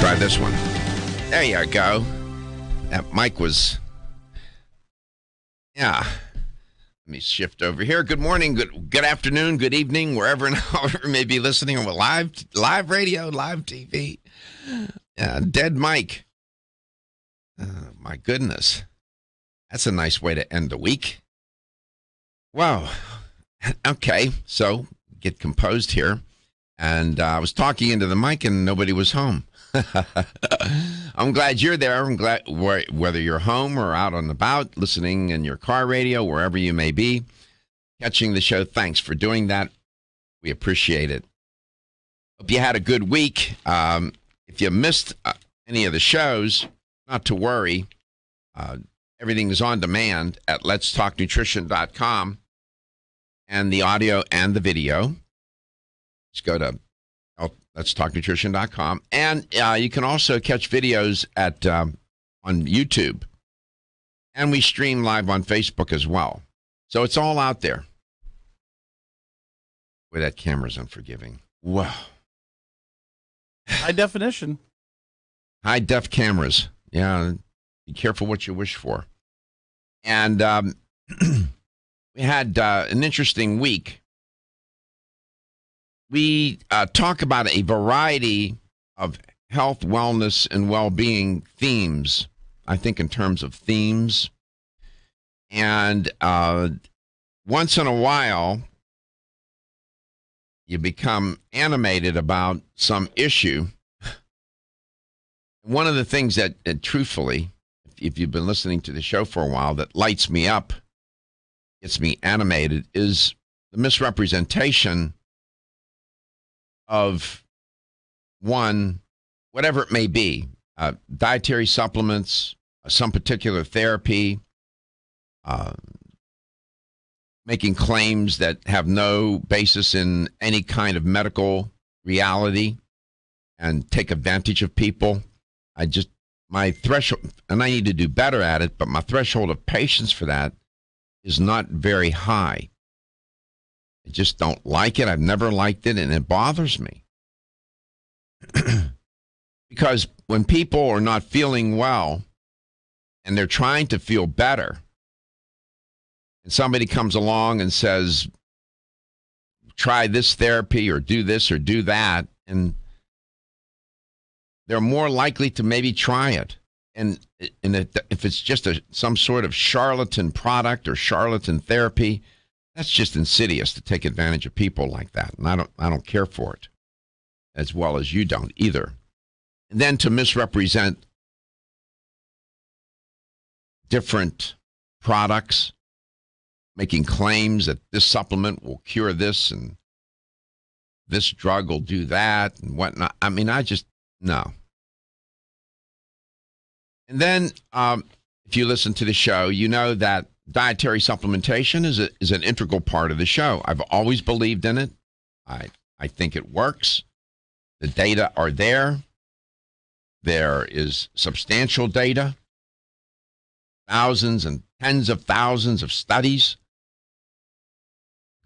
Try this one. There you go. That mic was... Yeah. Let me shift over here. Good morning, good afternoon, good evening, wherever and however you may be listening on live radio, live TV. Dead mic. My goodness. That's a nice way to end the week. Wow. Okay, so get composed here. And I was talking into the mic and nobody was home. I'm glad you're there. I'm glad whether you're home or out and about, listening in your car radio, wherever you may be, catching the show. Thanks for doing that. We appreciate it. Hope you had a good week. If you missed any of the shows, not to worry. Everything is on demand at letstalknutrition.com, and the audio and the video. Just go to letstalknutrition.com. And you can also catch videos at on YouTube. And we stream live on Facebook as well. So it's all out there. Boy, that camera's unforgiving. Wow. High definition. High def cameras. Yeah. Be careful what you wish for. And we had an interesting week. We talk about a variety of health, wellness, and well-being themes, I think in terms of themes. And once in a while, you become animated about some issue. One of the things that truthfully, if you've been listening to the show for a while, that lights me up, gets me animated, is the misrepresentation of one, whatever it may be, dietary supplements, some particular therapy, making claims that have no basis in any kind of medical reality and take advantage of people. My threshold, and I need to do better at it, but my threshold of patience for that is not very high. I just don't like it. I've never liked it, and it bothers me. Because when people are not feeling well and they're trying to feel better, and somebody comes along and says, try this therapy or do this or do that, and they're more likely to maybe try it. And if it's just some sort of charlatan product or charlatan therapy, that's just insidious to take advantage of people like that. And I don't care for it, as well as you don't either. And then to misrepresent different products, making claims that this supplement will cure this and this drug will do that and whatnot. I mean, no. And then if you listen to the show, you know that dietary supplementation is an integral part of the show. I've always believed in it. I think it works. The data are there. There is substantial data, thousands and tens of thousands of studies,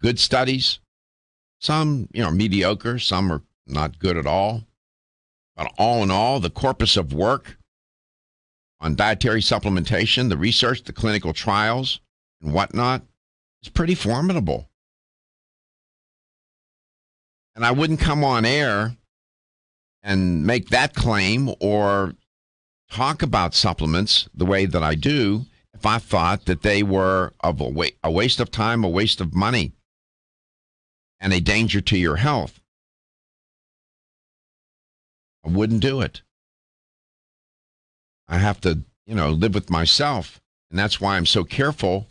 good studies, some mediocre, some are not good at all. But all in all, the corpus of work on dietary supplementation, the research, the clinical trials, and whatnot, is pretty formidable. And I wouldn't come on air and make that claim or talk about supplements the way that I do if I thought that they were of a waste of time, a waste of money, and a danger to your health. I wouldn't do it. I have to, live with myself. And that's why I'm so careful.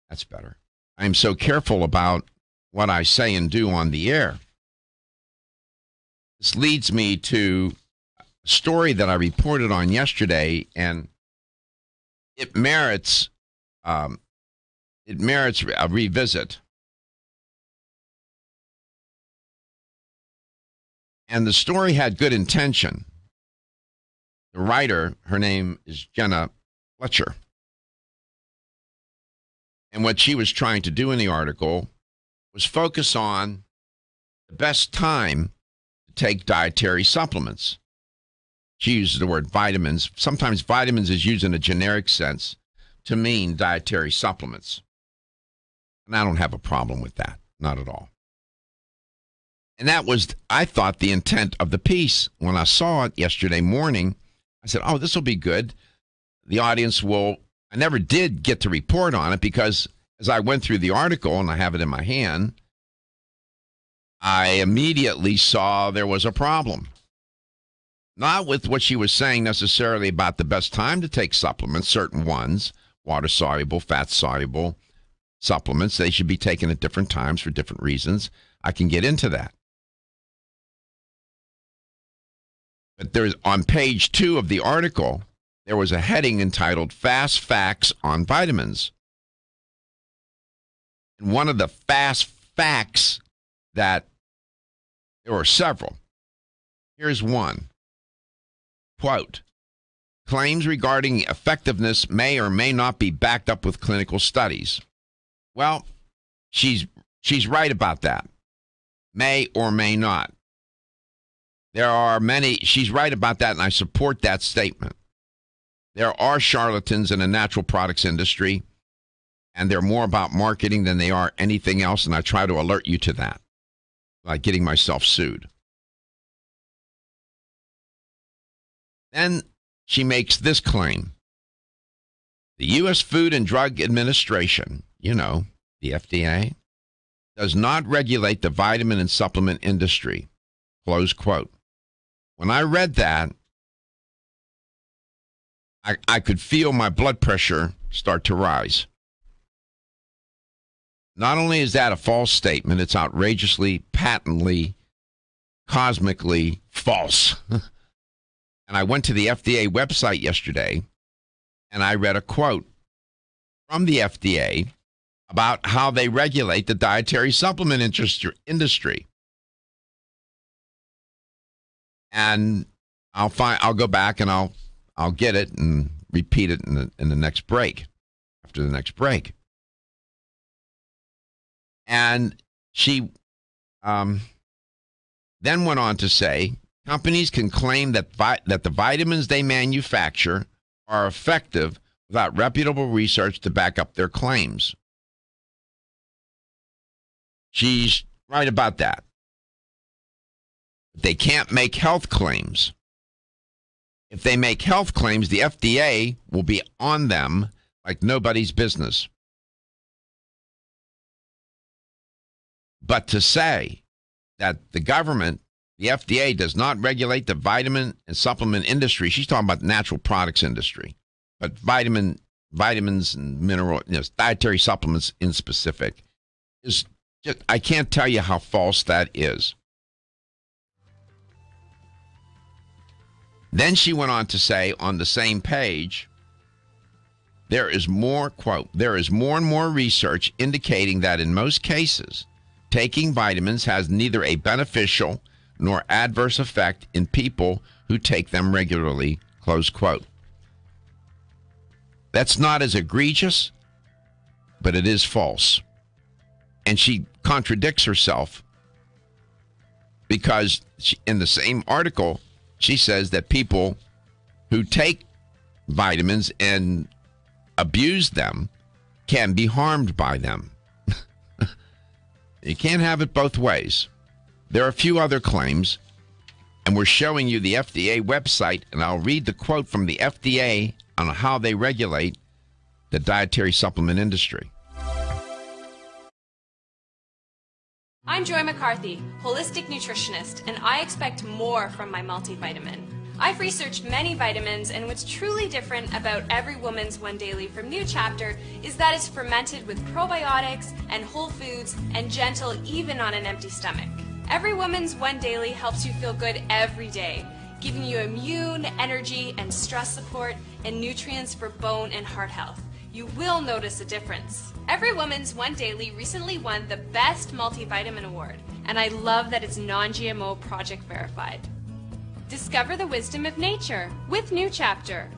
That's better. I'm so careful about what I say and do on the air. This leads me to a story that I reported on yesterday, and it merits a revisit. And the story had good intention. The writer, her name is Jenna Fletcher. And what she was trying to do in the article was focus on the best time to take dietary supplements. She uses the word vitamins. Sometimes vitamins is used in a generic sense to mean dietary supplements. And I don't have a problem with that. Not at all. And that was, I thought, the intent of the piece. When I saw it yesterday morning, I said, oh, this will be good. The audience will. I never did get to report on it because as I went through the article, and I have it in my hand, I immediately saw there was a problem. Not with what she was saying necessarily about the best time to take supplements, certain ones, water-soluble, fat-soluble supplements. They should be taken at different times for different reasons. I can get into that. But there's, on page 2 of the article, there was a heading entitled Fast Facts on Vitamins. And one of the fast facts that there were several. Here's one. Quote, claims regarding effectiveness may or may not be backed up with clinical studies. Well, she's right about that. May or may not. There are many, she's right about that, and I support that statement. There are charlatans in the natural products industry, and they're more about marketing than they are anything else, and I try to alert you to that, like getting myself sued. Then she makes this claim. The U.S. Food and Drug Administration, you know, the FDA, does not regulate the vitamin and supplement industry. Close quote. When I read that, I could feel my blood pressure start to rise. Not only is that a false statement, it's outrageously, patently, cosmically false. And I went to the FDA website yesterday, and I read a quote from the FDA about how they regulate the dietary supplement industry. And I'll go back and I'll get it and repeat it in the next break, after the next break. And she then went on to say, companies can claim that the vitamins they manufacture are effective without reputable research to back up their claims. She's right about that. They can't make health claims. If they make health claims, the FDA will be on them like nobody's business. But to say that the government, the FDA, does not regulate the vitamin and supplement industry, she's talking about the natural products industry, but vitamins and mineral, dietary supplements in specific, is just, I can't tell you how false that is. Then she went on to say on the same page, there is more, quote, there is more and more research indicating that in most cases, taking vitamins has neither a beneficial nor adverse effect in people who take them regularly, close quote. That's not as egregious, but it is false. And she contradicts herself because in the same article, she says that people who take vitamins and abuse them can be harmed by them. You can't have it both ways. There are a few other claims, and we're showing you the FDA website, and I'll read the quote from the FDA on how they regulate the dietary supplement industry. I'm Joy McCarthy, holistic nutritionist, and I expect more from my multivitamin. I've researched many vitamins, and what's truly different about Every Woman's One Daily from New Chapter is that it's fermented with probiotics and whole foods and gentle even on an empty stomach. Every Woman's One Daily helps you feel good every day, giving you immune, energy, and stress support, and nutrients for bone and heart health. You will notice a difference. Every Woman's One Daily recently won the Best Multivitamin Award, and I love that it's non-GMO project verified. Discover the wisdom of nature with New Chapter.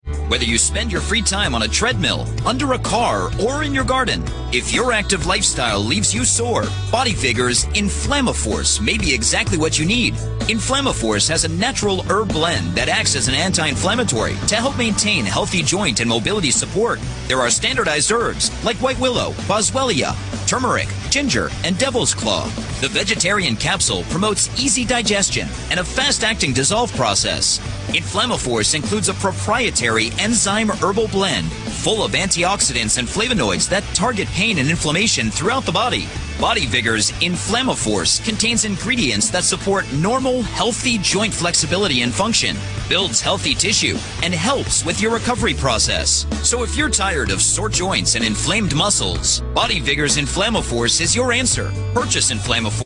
Whether you spend your free time on a treadmill, under a car, or in your garden, if your active lifestyle leaves you sore, Bodyfigures Inflammaforce may be exactly what you need. Inflammaforce has a natural herb blend that acts as an anti-inflammatory to help maintain healthy joint and mobility support. There are standardized herbs like white willow, boswellia, turmeric, ginger, and devil's claw. The vegetarian capsule promotes easy digestion and a fast-acting dissolve process. Inflammaforce includes a proprietary enzyme herbal blend full of antioxidants and flavonoids that target pain and inflammation throughout the body. Bodyfigures Inflammaforce contains ingredients that support normal, healthy joint flexibility and function, builds healthy tissue, and helps with your recovery process. So if you're tired of sore joints and inflamed muscles, Bodyfigures Inflammaforce is your answer. Purchase Inflammaforce.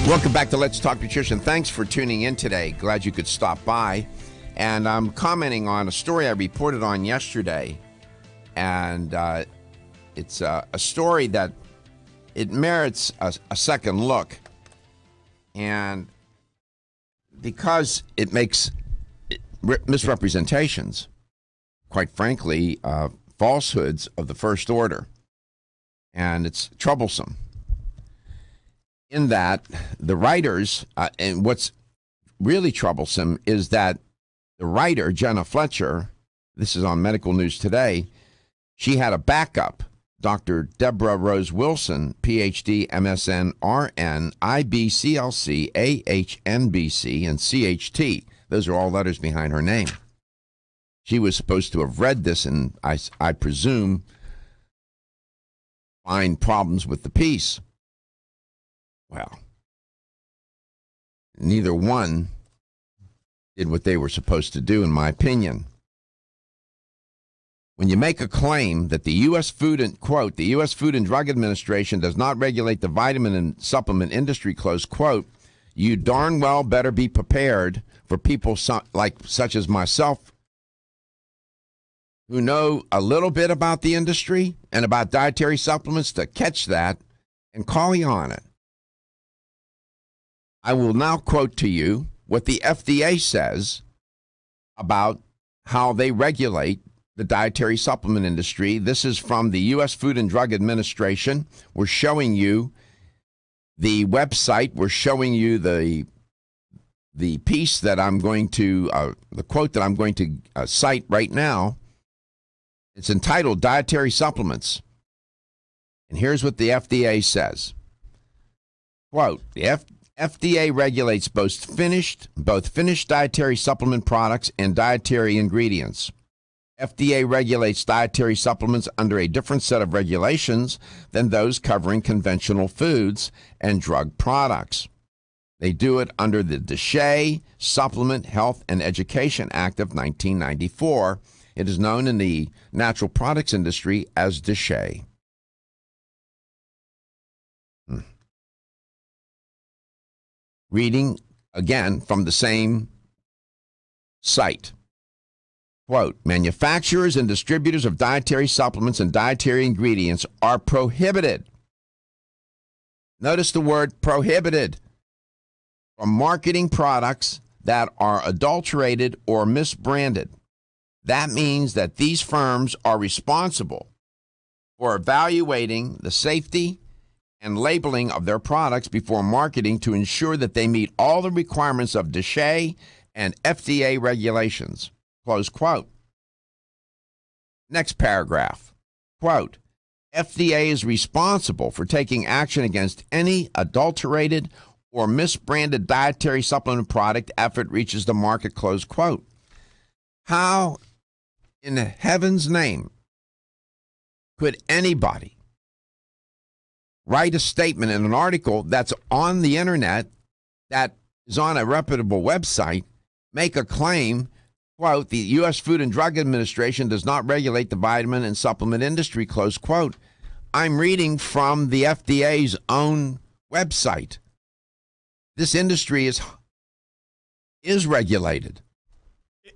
Welcome back to Let's Talk Nutrition. Thanks for tuning in today. Glad you could stop by. And I'm commenting on a story I reported on yesterday. And it's a story that it merits a second look. And because it makes misrepresentations, quite frankly, falsehoods of the first order. And it's troublesome. In that the writers, and what's really troublesome is that the writer, Jenna Fletcher, this is on Medical News Today, she had a backup, Dr. Deborah Rose Wilson, PhD, MSN, RN, IBCLC, AHNBC, and CHT. Those are all letters behind her name. She was supposed to have read this and, I presume, find problems with the piece. Well, neither one did what they were supposed to do, in my opinion. When you make a claim that the U.S. Food and, quote, the U.S. Food and Drug Administration does not regulate the vitamin and supplement industry, close quote, you darn well better be prepared for people such as myself who know a little bit about the industry and about dietary supplements to catch that and call you on it. I will now quote to you what the FDA says about how they regulate the dietary supplement industry. This is from the U.S. Food and Drug Administration. We're showing you the website. We're showing you the piece that I'm going to, the quote that I'm going to cite right now. It's entitled Dietary Supplements. And here's what the FDA says. Quote, the FDA regulates both finished dietary supplement products and dietary ingredients. FDA regulates dietary supplements under a different set of regulations than those covering conventional foods and drug products. They do it under the DSHEA Supplement Health and Education Act of 1994. It is known in the natural products industry as DSHEA. Reading again from the same site. Quote, manufacturers and distributors of dietary supplements and dietary ingredients are prohibited. Notice the word prohibited from marketing products that are adulterated or misbranded. That means that these firms are responsible for evaluating the safety and labeling of their products before marketing to ensure that they meet all the requirements of DSHEA and FDA regulations. Close quote. Next paragraph. Quote, FDA is responsible for taking action against any adulterated or misbranded dietary supplement product after it reaches the market. Close quote. How in heaven's name could anybody write a statement in an article that's on the internet, that is on a reputable website, make a claim, quote, the U.S. Food and Drug Administration does not regulate the vitamin and supplement industry, close quote. I'm reading from the FDA's own website. This industry is regulated.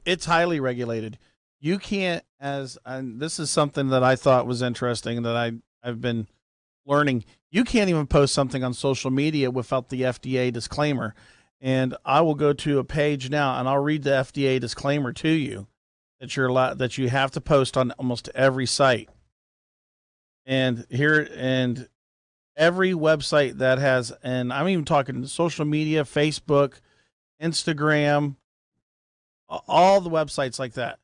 It's highly regulated. You can't, and this is something that I thought was interesting that I've been learning. You can't even post something on social media without the FDA disclaimer. And I will go to a page now and I'll read the FDA disclaimer to you that you have to post on almost every site. And every website that has, and I'm even talking social media, Facebook, Instagram, all the websites like that.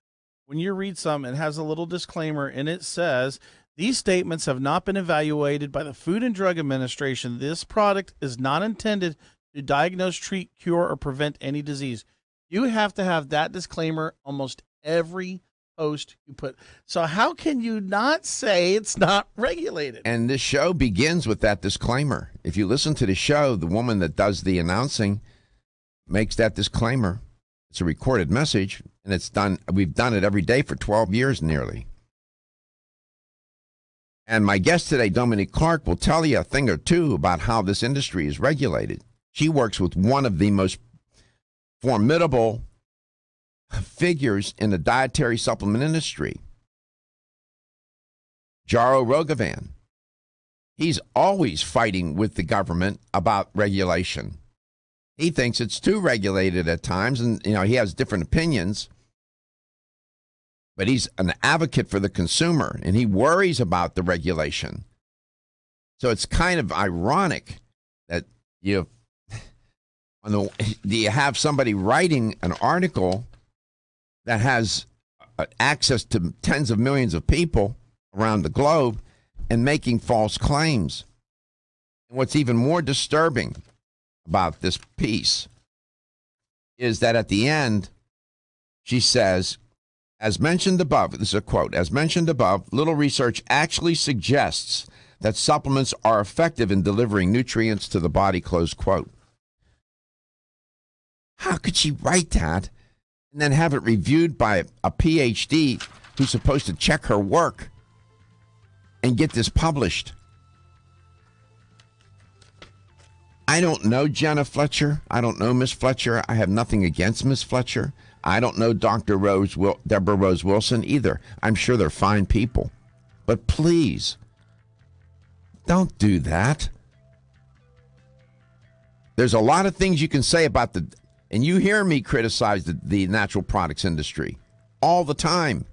When you read some, it has a little disclaimer and it says, these statements have not been evaluated by the Food and Drug Administration. This product is not intended to diagnose, treat, cure, or prevent any disease. You have to have that disclaimer almost every post you put. So how can you not say it's not regulated? And this show begins with that disclaimer. If you listen to the show, the woman that does the announcing makes that disclaimer. It's a recorded message, and it's done. We've done it every day for 12 years nearly. And my guest today, Dominique Clark, will tell you a thing or two about how this industry is regulated. She works with one of the most formidable figures in the dietary supplement industry, Jaro Rogavan. He's always fighting with the government about regulation. He thinks it's too regulated at times, and he has different opinions. But he's an advocate for the consumer, and he worries about the regulation. So it's kind of ironic that you have somebody writing an article that has access to tens of millions of people around the globe and making false claims. And what's even more disturbing about this piece is that at the end, she says, as mentioned above, this is a quote, as mentioned above, little research actually suggests that supplements are effective in delivering nutrients to the body, close quote. How could she write that and then have it reviewed by a PhD who's supposed to check her work and get this published. I don't know Jenna Fletcher. I don't know Miss Fletcher. I have nothing against Miss Fletcher. I don't know Deborah Rose Wilson either. I'm sure they're fine people. But please, don't do that. There's a lot of things you can say about and you hear me criticize the natural products industry all the time.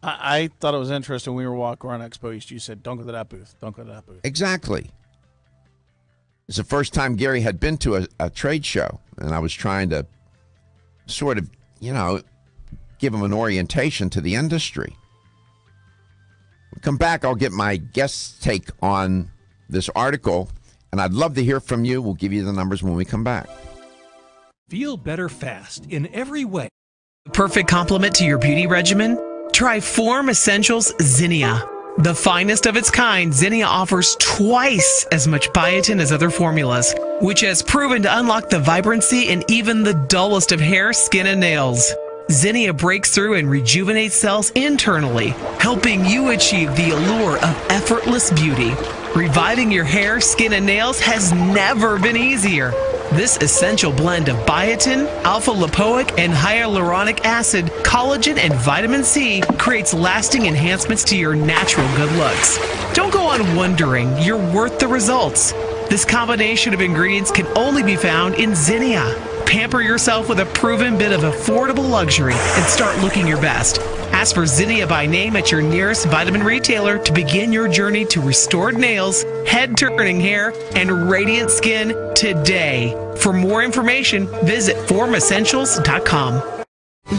I thought it was interesting when we were walking around Expo East. You said, don't go to that booth. Don't go to that booth. Exactly. It's the first time Gary had been to a trade show, and I was trying to sort of, give him an orientation to the industry. We'll come back, I'll get my guest's take on this article, and I'd love to hear from you. We'll give you the numbers when we come back. Feel better fast in every way. Perfect complement to your beauty regimen? Try Form Essentials Zinnia. The finest of its kind, Zinnia offers twice as much biotin as other formulas, which has proven to unlock the vibrancy in even the dullest of hair, skin, and nails. Zinnia breaks through and rejuvenates cells internally, helping you achieve the allure of effortless beauty. Reviving your hair, skin, and nails has never been easier. This essential blend of biotin, alpha-lipoic, and hyaluronic acid, collagen, and vitamin C creates lasting enhancements to your natural good looks. Don't go on wondering. You're worth the results. This combination of ingredients can only be found in Zinnia. Pamper yourself with a proven bit of affordable luxury and start looking your best. Ask for Zinnia by name at your nearest vitamin retailer to begin your journey to restored nails, head-turning hair, and radiant skin today. For more information, visit formessentials.com.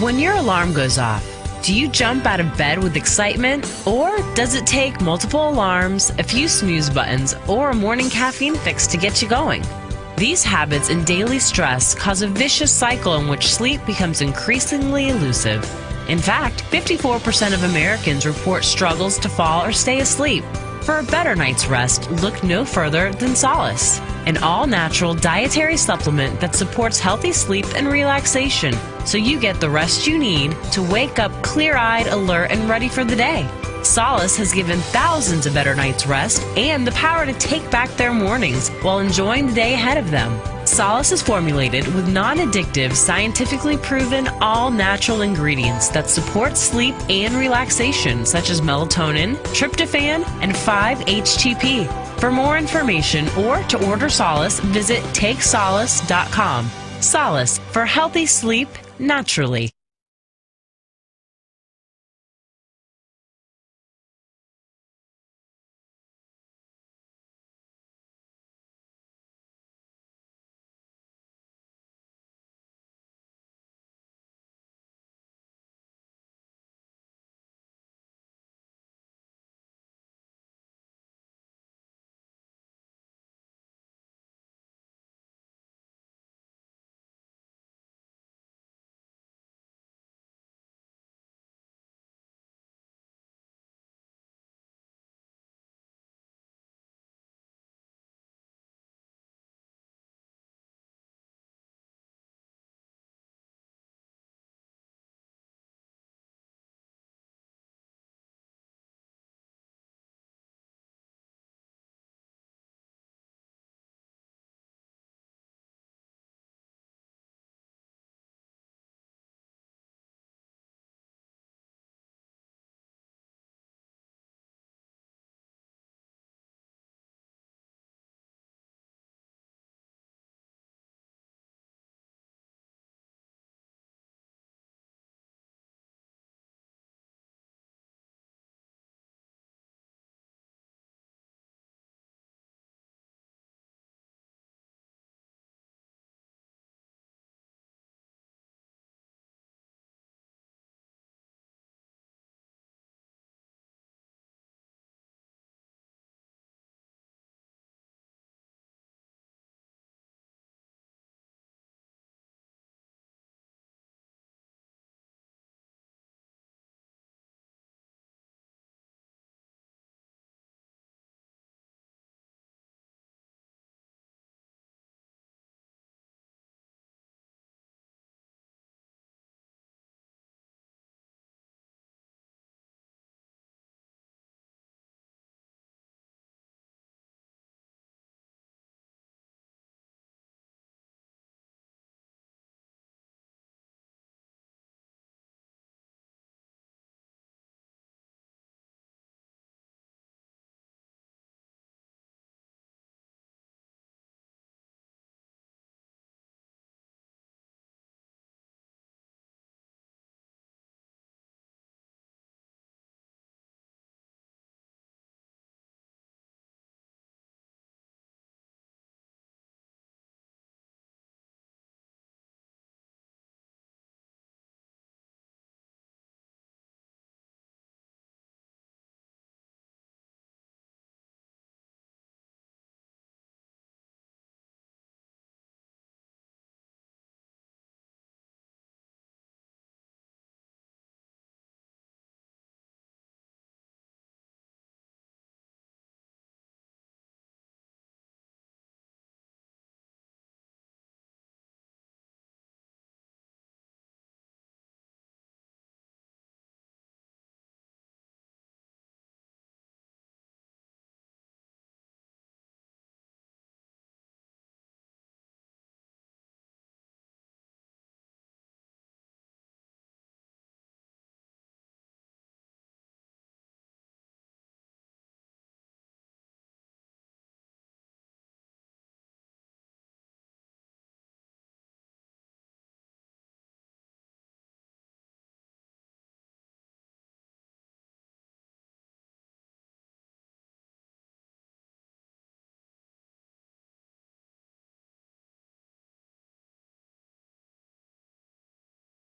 When your alarm goes off, do you jump out of bed with excitement? Or does it take multiple alarms, a few snooze buttons, or a morning caffeine fix to get you going? These habits and daily stress cause a vicious cycle in which sleep becomes increasingly elusive. In fact, 54% of Americans report struggles to fall or stay asleep. For a better night's rest, look no further than Solace, an all-natural dietary supplement that supports healthy sleep and relaxation, so you get the rest you need to wake up clear-eyed, alert, and ready for the day. Solace has given thousands a better night's rest and the power to take back their mornings while enjoying the day ahead of them. Solace is formulated with non-addictive, scientifically proven, all-natural ingredients that support sleep and relaxation, such as melatonin, tryptophan, and 5-HTP. For more information or to order Solace, visit TakeSolace.com. Solace for healthy sleep naturally.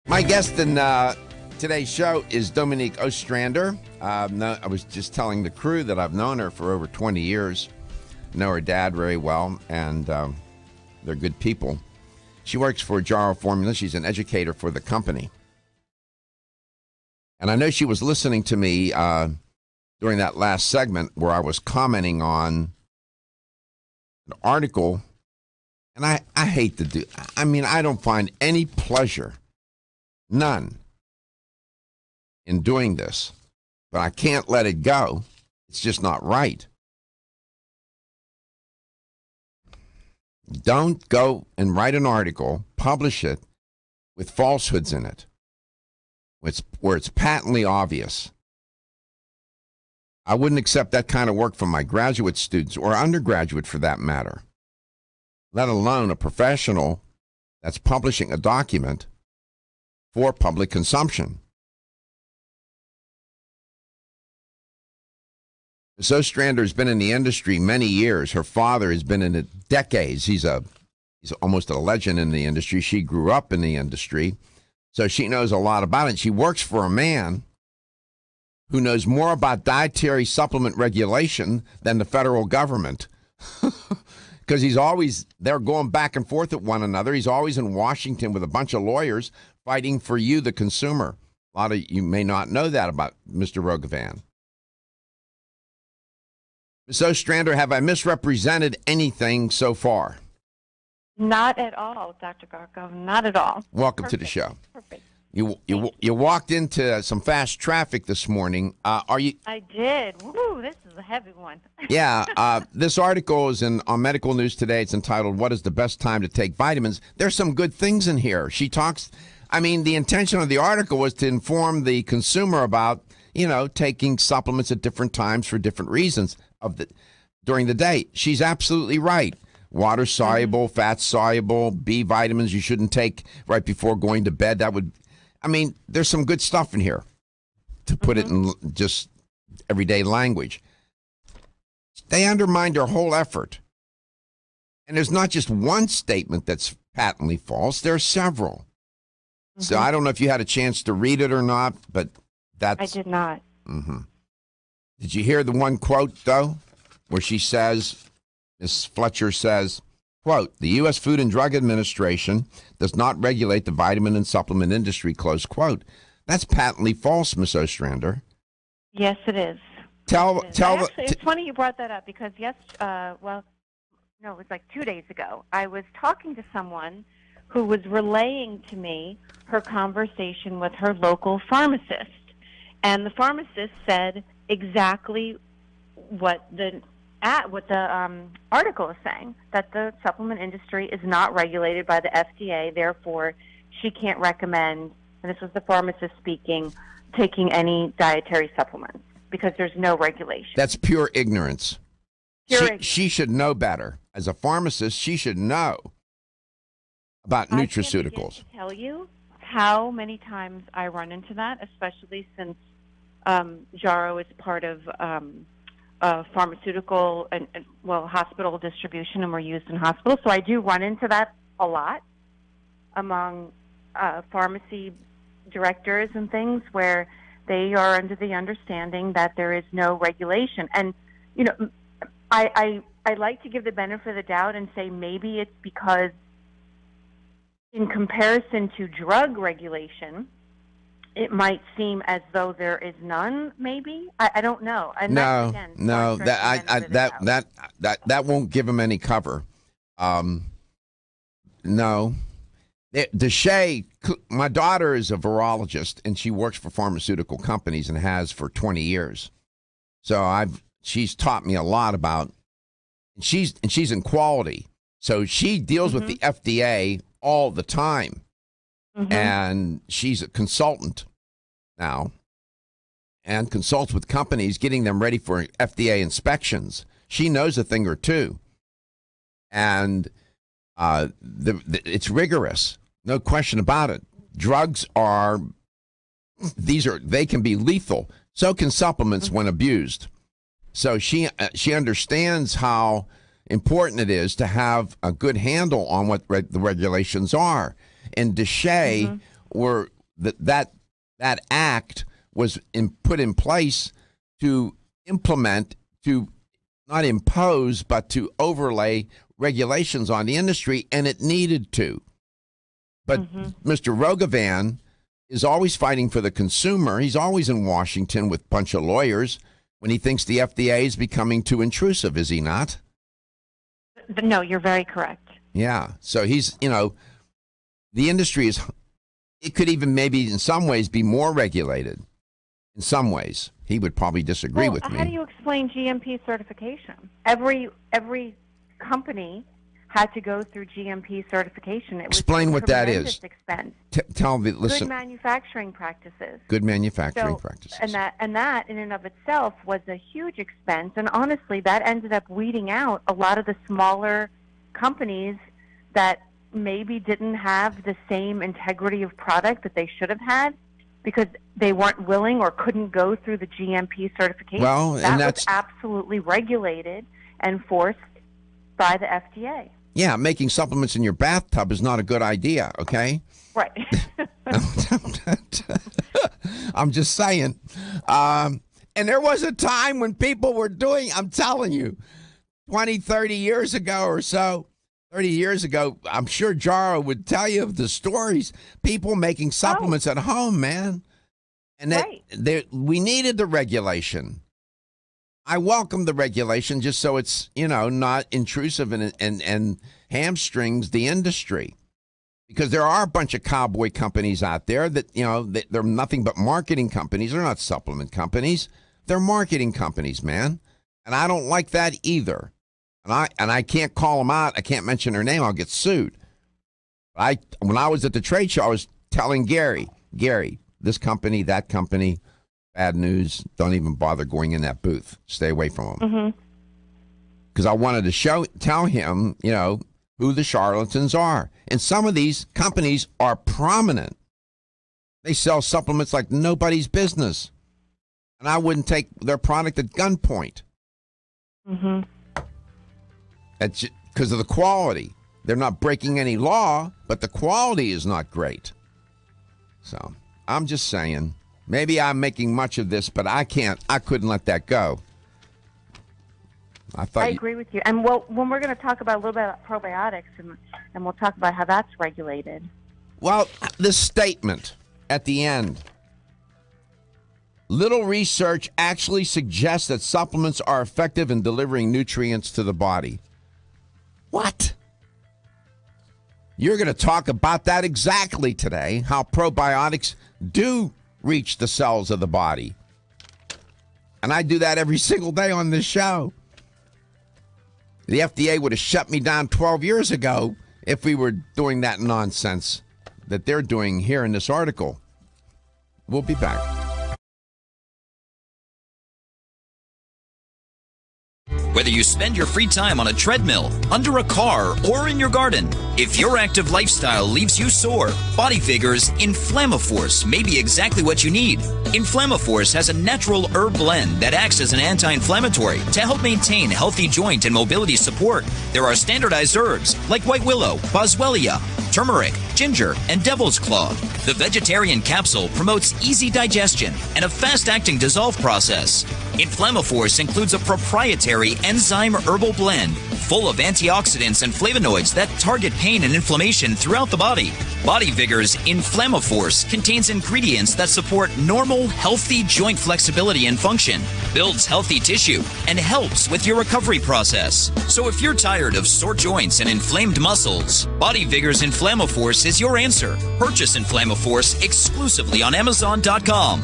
My guest in today's show is Dominique Ostrander. I was just telling the crew that I've known her for over 20 years. Know her dad very well, and they're good people. She works for Jarrow Formula. She's an educator for the company. And I know she was listening to me during that last segment where I was commenting on an article. And I hate to do, I mean, I don't find any pleasure, none, in doing this. But I can't let it go. It's just not right. Don't go and write an article, publish it with falsehoods in it, where it's patently obvious. I wouldn't accept that kind of work from my graduate students or undergraduate for that matter, let alone a professional that's publishing a document for public consumption. Ms. Ostrander has been in the industry many years. Her father has been in it decades. He's almost a legend in the industry. She grew up in the industry, so she knows a lot about it. She works for a man who knows more about dietary supplement regulation than the federal government. Because they're going back and forth at one another. He's always in Washington with a bunch of lawyers fighting for you, the consumer. A lot of you may not know that about Mr. Rogovan. Ms. Ostrander, have I misrepresented anything so far? Not at all, Dr. Garko. Not at all. Welcome to the show. Perfect. You walked into some fast traffic this morning. Are you? I did. Woo, this is a heavy one. Yeah. This article is on Medical News Today. It's entitled, "What is the best time to take vitamins?" There's some good things in here. She talks, the intention of the article was to inform the consumer about, taking supplements at different times for different reasons during the day. She's absolutely right. Water soluble, fat soluble, B vitamins you shouldn't take right before going to bed. There's some good stuff in here, to put it in just everyday language. They undermined her whole effort. And there's not just one statement that's patently false. There are several. So I don't know if you had a chance to read it or not, but I did not. Did you hear the one quote, though, where she says, Ms. Fletcher says, quote, "The U.S. Food and Drug Administration does not regulate the vitamin and supplement industry," close quote. That's patently false, Ms. Ostrander. Yes, it is. It's funny you brought that up because it was like 2 days ago. I was talking to someone who was relaying to me her conversation with her local pharmacist. And the pharmacist said exactly what the article is saying, that the supplement industry is not regulated by the FDA, therefore she can't recommend, and this was the pharmacist speaking, taking any dietary supplements because there's no regulation. That's pure ignorance. She should know better. As a pharmacist, she should know about nutraceuticals. I can't tell you how many times I run into that, especially since Jarrow is part of pharmaceutical and hospital distribution, and we're used in hospitals. So I do run into that a lot among pharmacy directors and things where they are under the understanding that there is no regulation. And, I like to give the benefit of the doubt and say maybe it's because in comparison to drug regulation, it might seem as though there is none. Maybe I don't know. And that won't give them any cover. No, Deshay. My daughter is a virologist, and she works for pharmaceutical companies and has for 20 years. So she's taught me a lot about. She's in quality, so she deals with the FDA all the time. And she's a consultant now and consults with companies getting them ready for FDA inspections. She knows a thing or two. And it's rigorous, no question about it. Drugs they can be lethal. So can supplements when abused. So she understands how important it is to have a good handle on what the regulations are. And Deshay, that act was put in place to implement, to not impose, but to overlay regulations on the industry, and it needed to. But Mr. Rogovan is always fighting for the consumer. He's always in Washington with a bunch of lawyers when he thinks the FDA is becoming too intrusive, is he not? No, you're very correct. Yeah. So he's, the industry is, it could even maybe in some ways be more regulated. In some ways. He would probably disagree with me. How do you explain GMP certification? Every company had to go through GMP certification. Explain what that is. Expense. Tell me, listen. Good manufacturing practices. Good manufacturing practices. And that in and of itself was a huge expense. And honestly, that ended up weeding out a lot of the smaller companies that maybe didn't have the same integrity of product that they should have had, because they weren't willing or couldn't go through the GMP certification. Well, and that was absolutely regulated and forced by the FDA. Yeah, making supplements in your bathtub is not a good idea, okay? Right. I'm just saying. And there was a time when people were doing, I'm telling you, 20, 30 years ago or so, 30 years ago, I'm sure Jaro would tell you of the stories. People making supplements at home, man. And that we needed the regulation. I welcome the regulation just so it's, not intrusive and hamstrings the industry. Because there are a bunch of cowboy companies out there that, they're nothing but marketing companies. They're not supplement companies. They're marketing companies, man. And I don't like that either. And I can't call them out. I can't mention her name. I'll get sued. When I was at the trade show, I was telling Gary, this company, that company, bad news. Don't even bother going in that booth. Stay away from them. Because I wanted to tell him, who the charlatans are. And some of these companies are prominent. They sell supplements like nobody's business. And I wouldn't take their product at gunpoint. Because of the quality. They're not breaking any law, but the quality is not great. So I'm just saying, maybe I'm making much of this, but I couldn't let that go. I agree with you. And when we're going to talk about a little bit about probiotics, and we'll talk about how that's regulated. Well, this statement at the end. Little research actually suggests that supplements are effective in delivering nutrients to the body. What? You're going to talk about that exactly today, how probiotics do reach the cells of the body. And I do that every single day on this show. The FDA would have shut me down 12 years ago if we were doing that nonsense that they're doing here in this article. We'll be back. Whether you spend your free time on a treadmill, under a car, or in your garden, if your active lifestyle leaves you sore, Body Figures Inflammaforce may be exactly what you need. Inflammaforce has a natural herb blend that acts as an anti-inflammatory to help maintain healthy joint and mobility support. There are standardized herbs like white willow, boswellia, turmeric, ginger, and devil's claw. The vegetarian capsule promotes easy digestion and a fast-acting dissolve process. Inflammaforce includes a proprietary enzyme herbal blend full of antioxidants and flavonoids that target pain and inflammation throughout the body. Body Vigor's Inflammaforce contains ingredients that support normal, healthy joint flexibility and function, builds healthy tissue, and helps with your recovery process. So if you're tired of sore joints and inflamed muscles, Body Vigor's Inflammaforce is your answer. Purchase Inflammaforce exclusively on Amazon.com.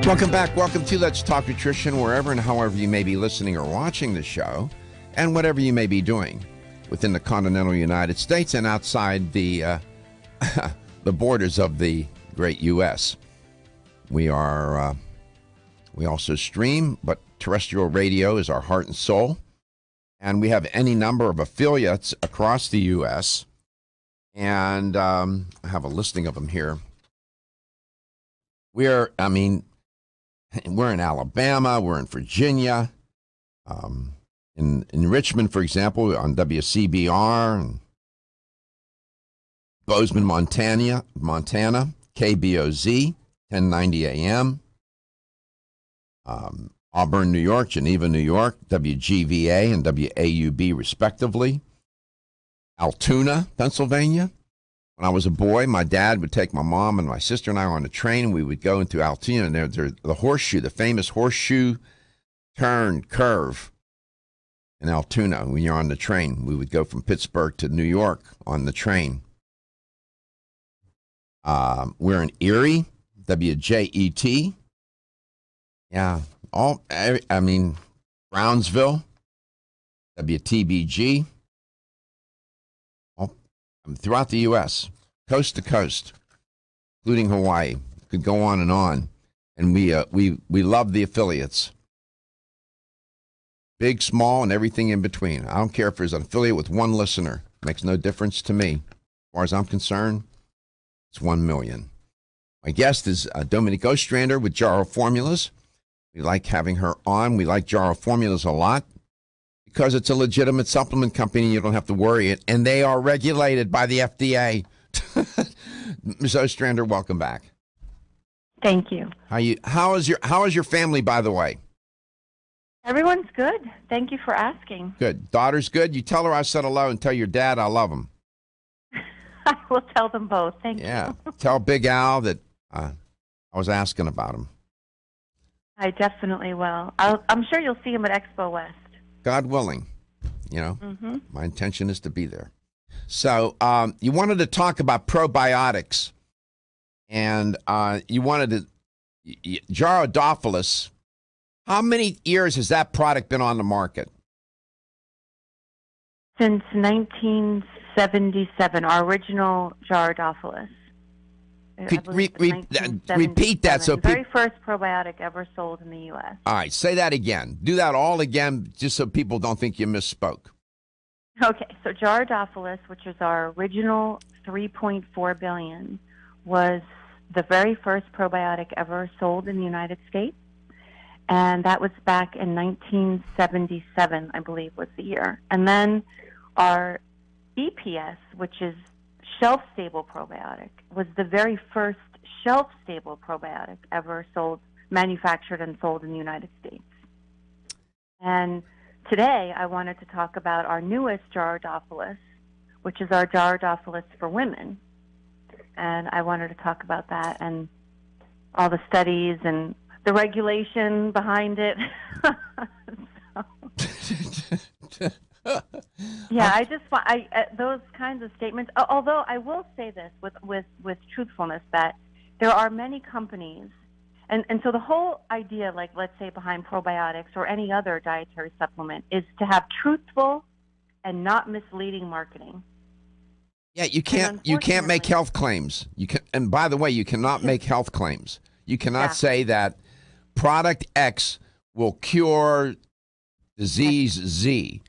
Welcome back. Welcome to Let's Talk Nutrition, wherever and however you may be listening or watching the show, and whatever you may be doing within the continental United States and outside the the borders of the great U.S. We also stream, but terrestrial radio is our heart and soul, and we have any number of affiliates across the U.S. And I have a listing of them here. We're in Alabama, we're in Virginia, in Richmond, for example, on WCBR, and Bozeman, Montana, KBOZ, 1090 AM, Auburn, New York, Geneva, New York, WGVA and WAUB, respectively, Altoona, Pennsylvania. When I was a boy, my dad would take my mom and my sister and I on a train, and we would go into Altoona, and there's the horseshoe, the famous horseshoe turn curve in Altoona. When you're on the train, we would go from Pittsburgh to New York on the train. We're in Erie, WJET. Yeah, Brownsville, WTBG. Throughout the U.S., coast to coast, including Hawaii. Could go on, and we love the affiliates, big, small, and everything in between. I don't care if there's an affiliate with one listener; makes no difference to me. As far as I'm concerned, it's 1 million. My guest is Dominique Ostrander with Jarrow Formulas. We like having her on. We like Jarrow Formulas a lot, because it's a legitimate supplement company. You don't have to worry it, and they are regulated by the FDA. Ms. Ostrander, welcome back. Thank you. How is your family, by the way? Everyone's good. Thank you for asking. Good. Daughter's good. You tell her I said hello, and tell your dad I love him. I will tell them both. Thank you. Tell Big Al that I was asking about him. I definitely will. I'm sure you'll see him at Expo West. God willing, my intention is to be there. So you wanted to talk about probiotics, and you wanted to, Jarrow. How many years has that product been on the market? Since 1977, our original Jarrow. Repeat that. So the very first probiotic ever sold in the U.S. All right, say that again. Do that all again, just so people don't think you misspoke. Okay, so Jarrow, which is our original 3.4 billion, was the very first probiotic ever sold in the United States, and that was back in 1977, I believe was the year. And then our EPS, which is shelf-stable probiotic, was the very first shelf-stable probiotic ever manufactured and sold in the United States. And today I wanted to talk about our newest Jarrow, which is our Jarrow for women. And I wanted to talk about that and all the studies and the regulation behind it. Yeah, I just those kinds of statements. Although I will say this with truthfulness, that there are many companies, and so the whole idea, like let's say behind probiotics or any other dietary supplement, is to have truthful and not misleading marketing. Yeah, you can't make health claims. And by the way, you cannot make health claims. You cannot say that product X will cure disease Z.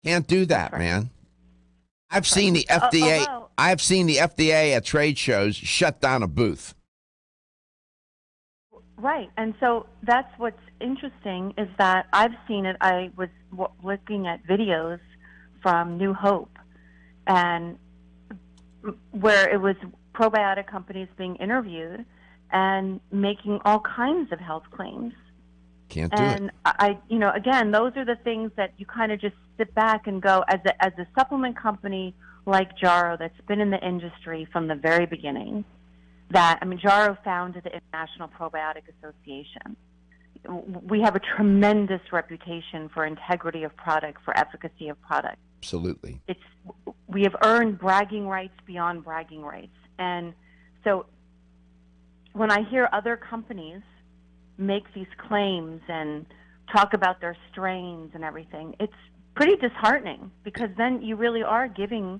Can't do that, man. I've seen the FDA. I've seen the FDA at trade shows shut down a booth. Right, and so that's what's interesting is that I've seen it. I was looking at videos from New Hope, and where it was probiotic companies being interviewed and making all kinds of health claims. Can't do it. And again, those are the things that you kind of just sit back and go, as a supplement company like Jarrow that's been in the industry from the very beginning. Jarrow founded the International Probiotic Association. We have a tremendous reputation for integrity of product, for efficacy of product. Absolutely. We have earned bragging rights beyond bragging rights. And so when I hear other companies make these claims and talk about their strains and everything, it's pretty disheartening, because then you really are giving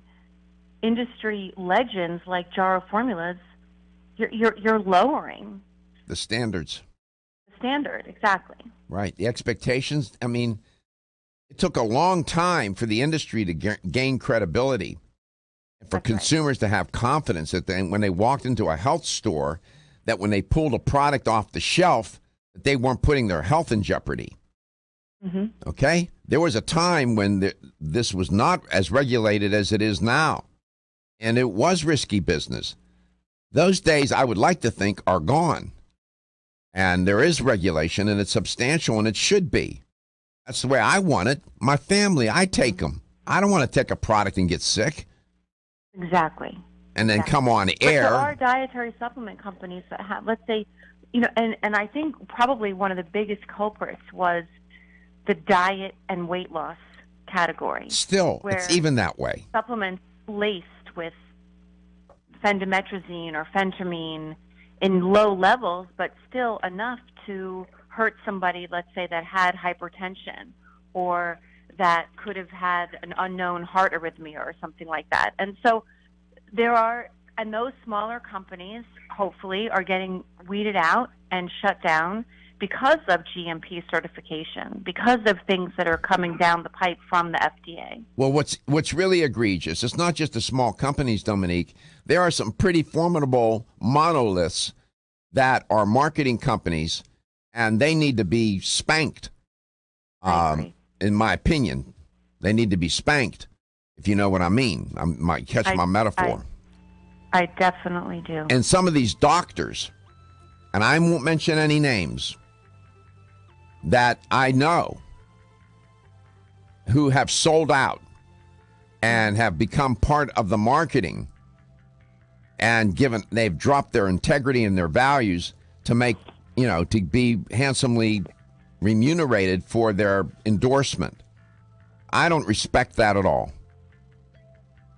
industry legends like Jarrow Formulas, you're lowering The standards. the standard. Exactly. Right. The expectations. I mean, it took a long time for the industry to gain credibility, for That's right. consumers to have confidence that when they walked into a health store, that when they pulled a product off the shelf, that they weren't putting their health in jeopardy. Mm-hmm. Okay? There was a time when this was not as regulated as it is now, and it was risky business. Those days, I would like to think, are gone. And there is regulation, and it's substantial, and it should be. That's the way I want it. My family, I take them. I don't want to take a product and get sick Exactly. and then come on But air. there are dietary supplement companies that have, let's say, and I think probably one of the biggest culprits was the diet and weight loss category. Still, where it's even that way. supplements laced with phendimetrazine or phentermine in low levels, but still enough to hurt somebody, let's say, that had hypertension or that could have had an unknown heart arrhythmia or something like that. And so and those smaller companies hopefully are getting weeded out and shut down because of GMP certification, because of things that are coming down the pipe from the FDA. Well, what's really egregious, it's not just the small companies, Dominique. There are some pretty formidable monoliths that are marketing companies, and they need to be spanked. I agree. In my opinion, they need to be spanked, if you know what I mean. I might catch my metaphor. I definitely do. And some of these doctors, and I won't mention any names, that I know who have sold out and have become part of the marketing, and they've dropped their integrity and their values to make, to be handsomely remunerated for their endorsement. I don't respect that at all.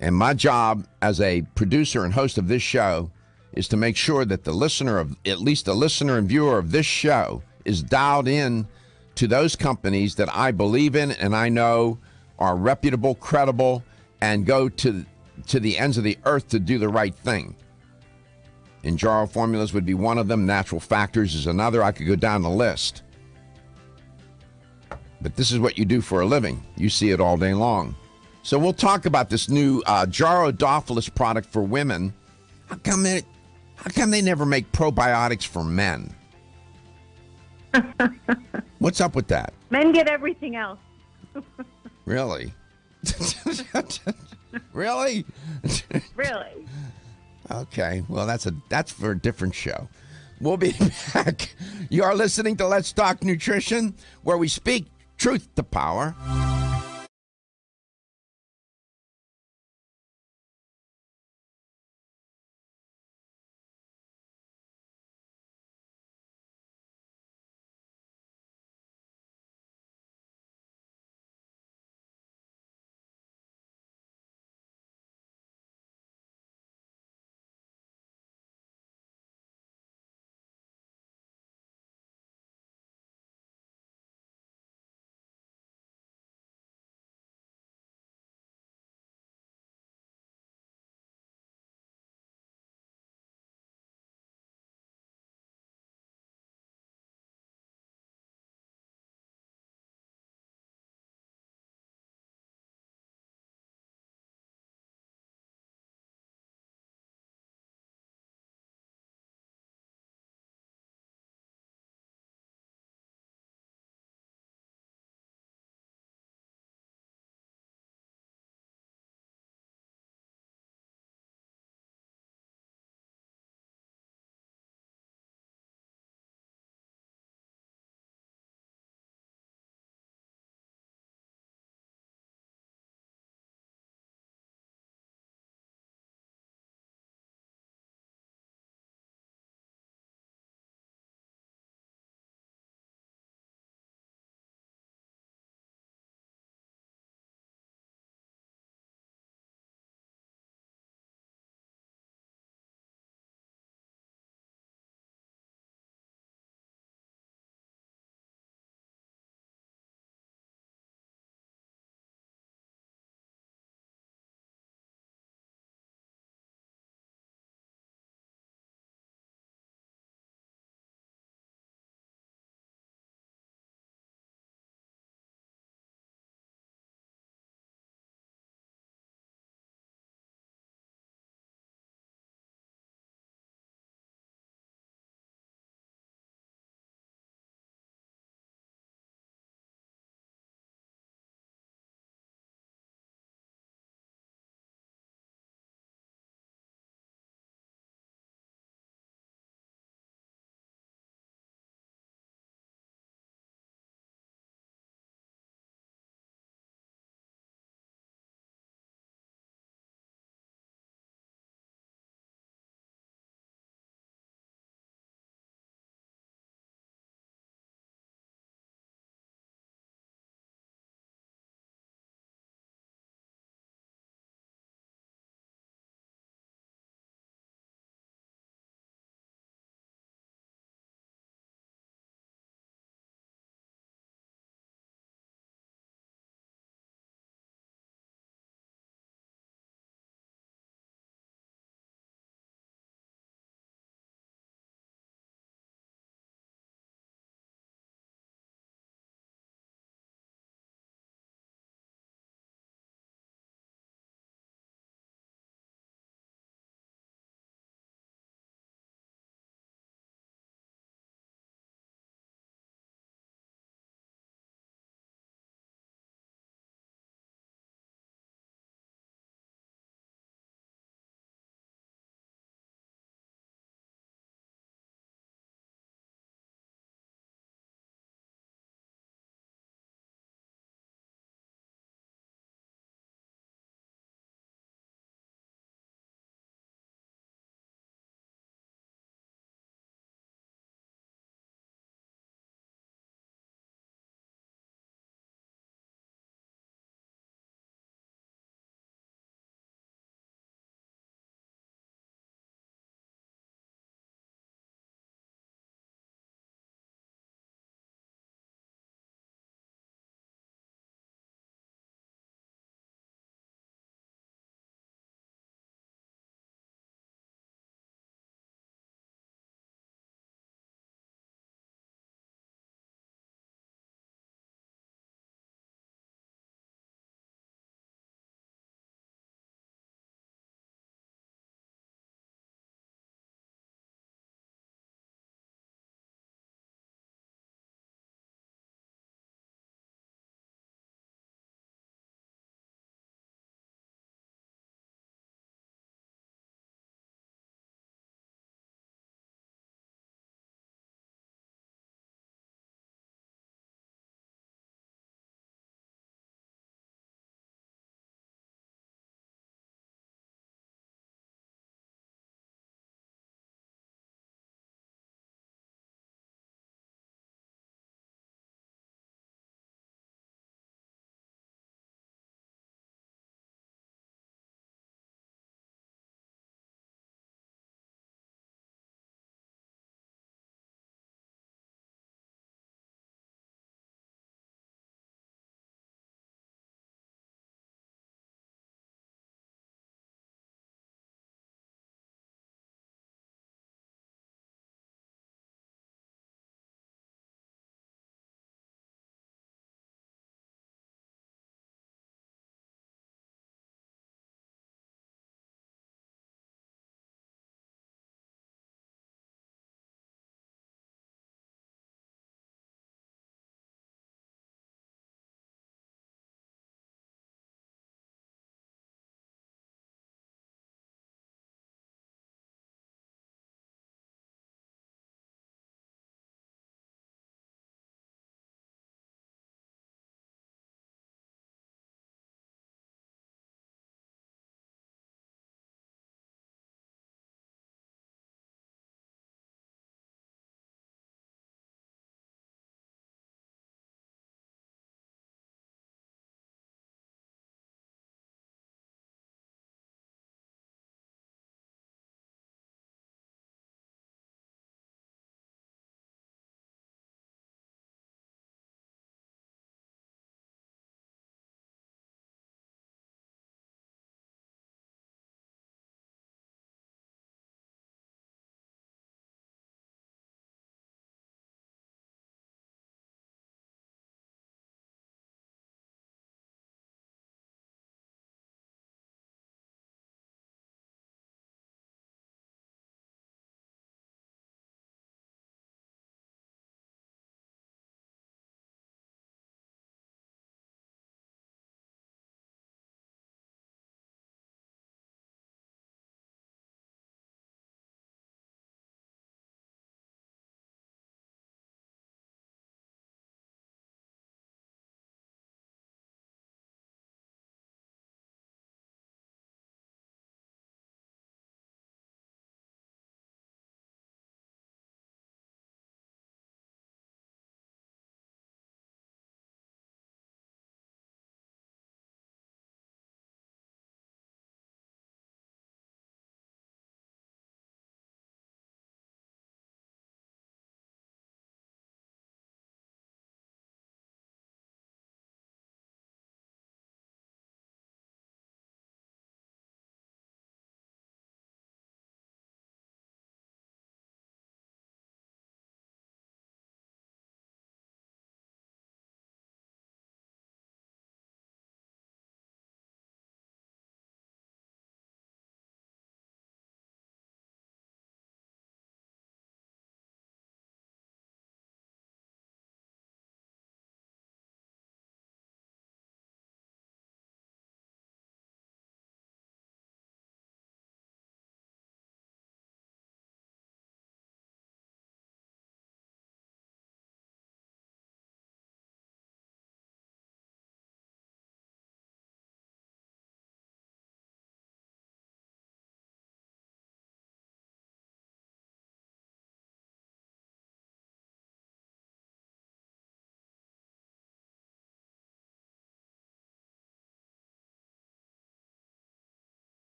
And my job as a producer and host of this show is to make sure that at least the listener and viewer of this show is dialed in to those companies that I believe in and I know are reputable, credible, and go to the ends of the earth to do the right thing. And Jarrow Formulas would be one of them. Natural Factors is another. I could go down the list. But this is what you do for a living. You see it all day long. So we'll talk about this new Jarrow product for women. How come they never make probiotics for men? What's up with that? Men get everything else. Really? Really? Really? Okay. Well, that's for a different show. We'll be back. You are listening to Let's Talk Nutrition, where we speak truth to power.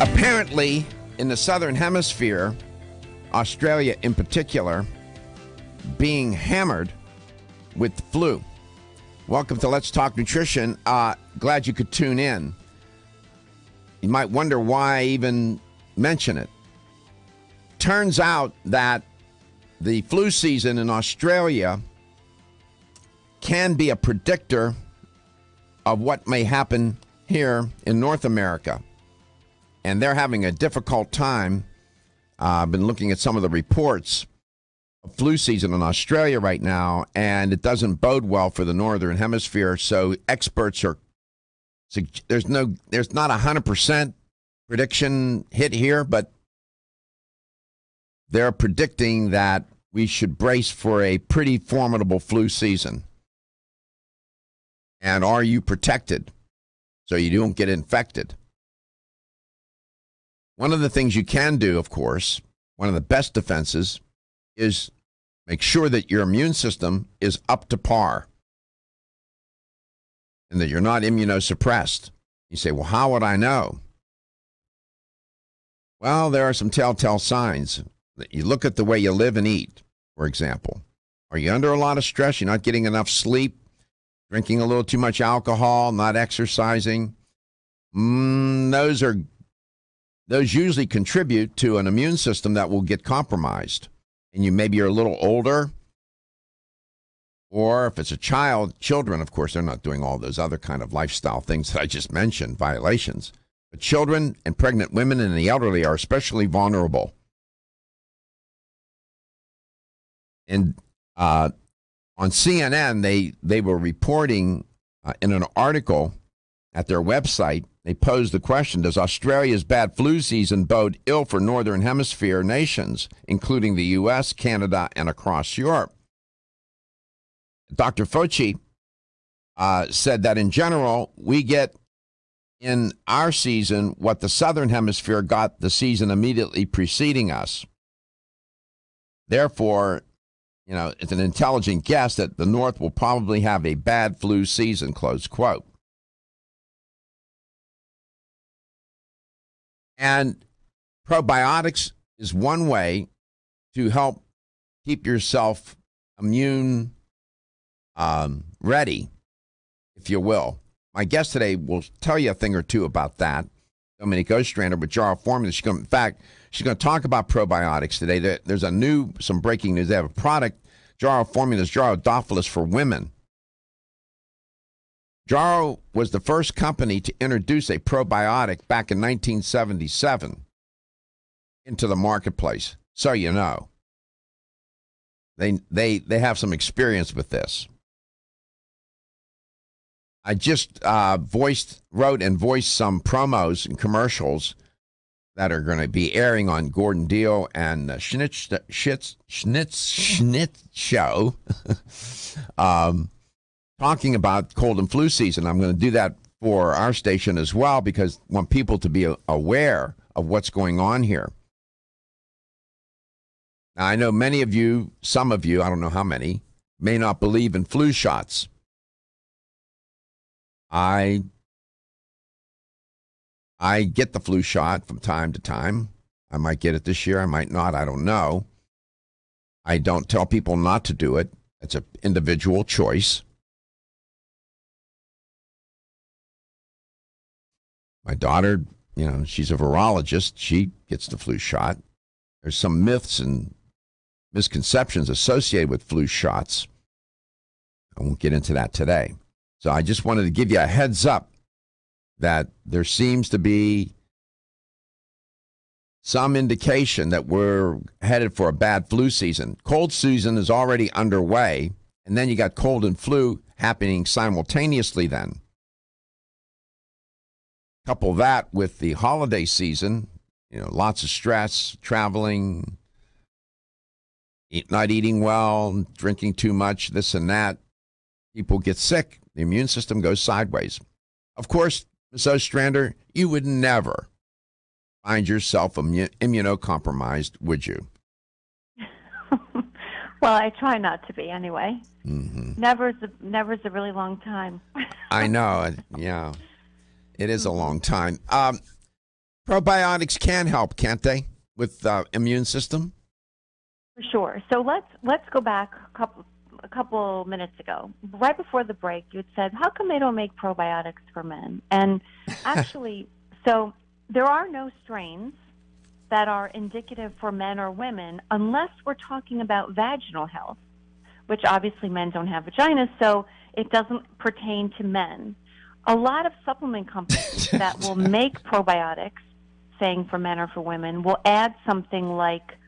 Apparently, in the southern hemisphere, Australia in particular, being hammered with the flu. Welcome to Let's Talk Nutrition. Glad you could tune in. You might wonder why I even mention it. Turns out that the flu season in Australia can be a predictor of what may happen here in North America. And they're having a difficult time. I've been looking at some of the reports of flu season in Australia right now, and it doesn't bode well for the Northern Hemisphere. So experts are, there's not 100% prediction hit here, but they're predicting that we should brace for a pretty formidable flu season. And are you protected so you don't get infected? One of the things you can do, of course, one of the best defenses is make sure that your immune system is up to par and that you're not immunosuppressed. You say, well, how would I know? Well, there are some telltale signs. You look at the way you live and eat, for example. Are you under a lot of stress? You're not getting enough sleep? Drinking a little too much alcohol? Not exercising? Those usually contribute to an immune system that will get compromised. And maybe you're a little older. Or if it's a child, children, of course, they're not doing all those other kind of lifestyle things that I just mentioned, violations. But children and pregnant women and the elderly are especially vulnerable. And on CNN, they were reporting in an article at their website, they posed the question, does Australia's bad flu season bode ill for Northern Hemisphere nations, including the U.S., Canada, and across Europe? Dr. Fauci said that in general, we get in our season what the Southern Hemisphere got the season immediately preceding us. Therefore, it's an intelligent guess that the North will probably have a bad flu season, close quote. And probiotics is one way to help keep yourself immune ready, if you will. My guest today will tell you a thing or two about that. Dominique Ostrander with Jarrow Formula. She's going to talk about probiotics today. There's some breaking news. They have a product, Jarrow Formulas, Jarrowdophilus for women. Jarrow was the first company to introduce a probiotic back in 1977 into the marketplace. So you know. They have some experience with this. I just wrote and voiced some promos and commercials that are going to be airing on Gordon Deal and Schnitz Show, talking about cold and flu season. I'm going to do that for our station as well because I want people to be aware of what's going on here. Now, I know many of you, some of you, I don't know how many, may not believe in flu shots. I get the flu shot from time to time. I might get it this year. I might not. I don't know. I don't tell people not to do it. It's an individual choice. My daughter, she's a virologist. She gets the flu shot. There's some myths and misconceptions associated with flu shots. I won't get into that today. So I just wanted to give you a heads up that there seems to be some indication that we're headed for a bad flu season. Cold season is already underway, and then you got cold and flu happening simultaneously then. Couple that with the holiday season, lots of stress, traveling, not eating well, drinking too much, this and that. People get sick. The immune system goes sideways. Of course, Ms. Ostrander, you would never find yourself immunocompromised, would you? Well, I try not to be anyway. Mm-hmm. Never's a really long time. I know. Yeah, it is a long time. Probiotics can help, can't they, with immune system? For sure. So let's go back a couple minutes ago. Right before the break, you had said, how come they don't make probiotics for men? And actually, so there are no strains that are indicative for men or women unless we're talking about vaginal health, which obviously men don't have vaginas, so it doesn't pertain to men. A lot of supplement companies that will make probiotics, saying for men or for women, will add something like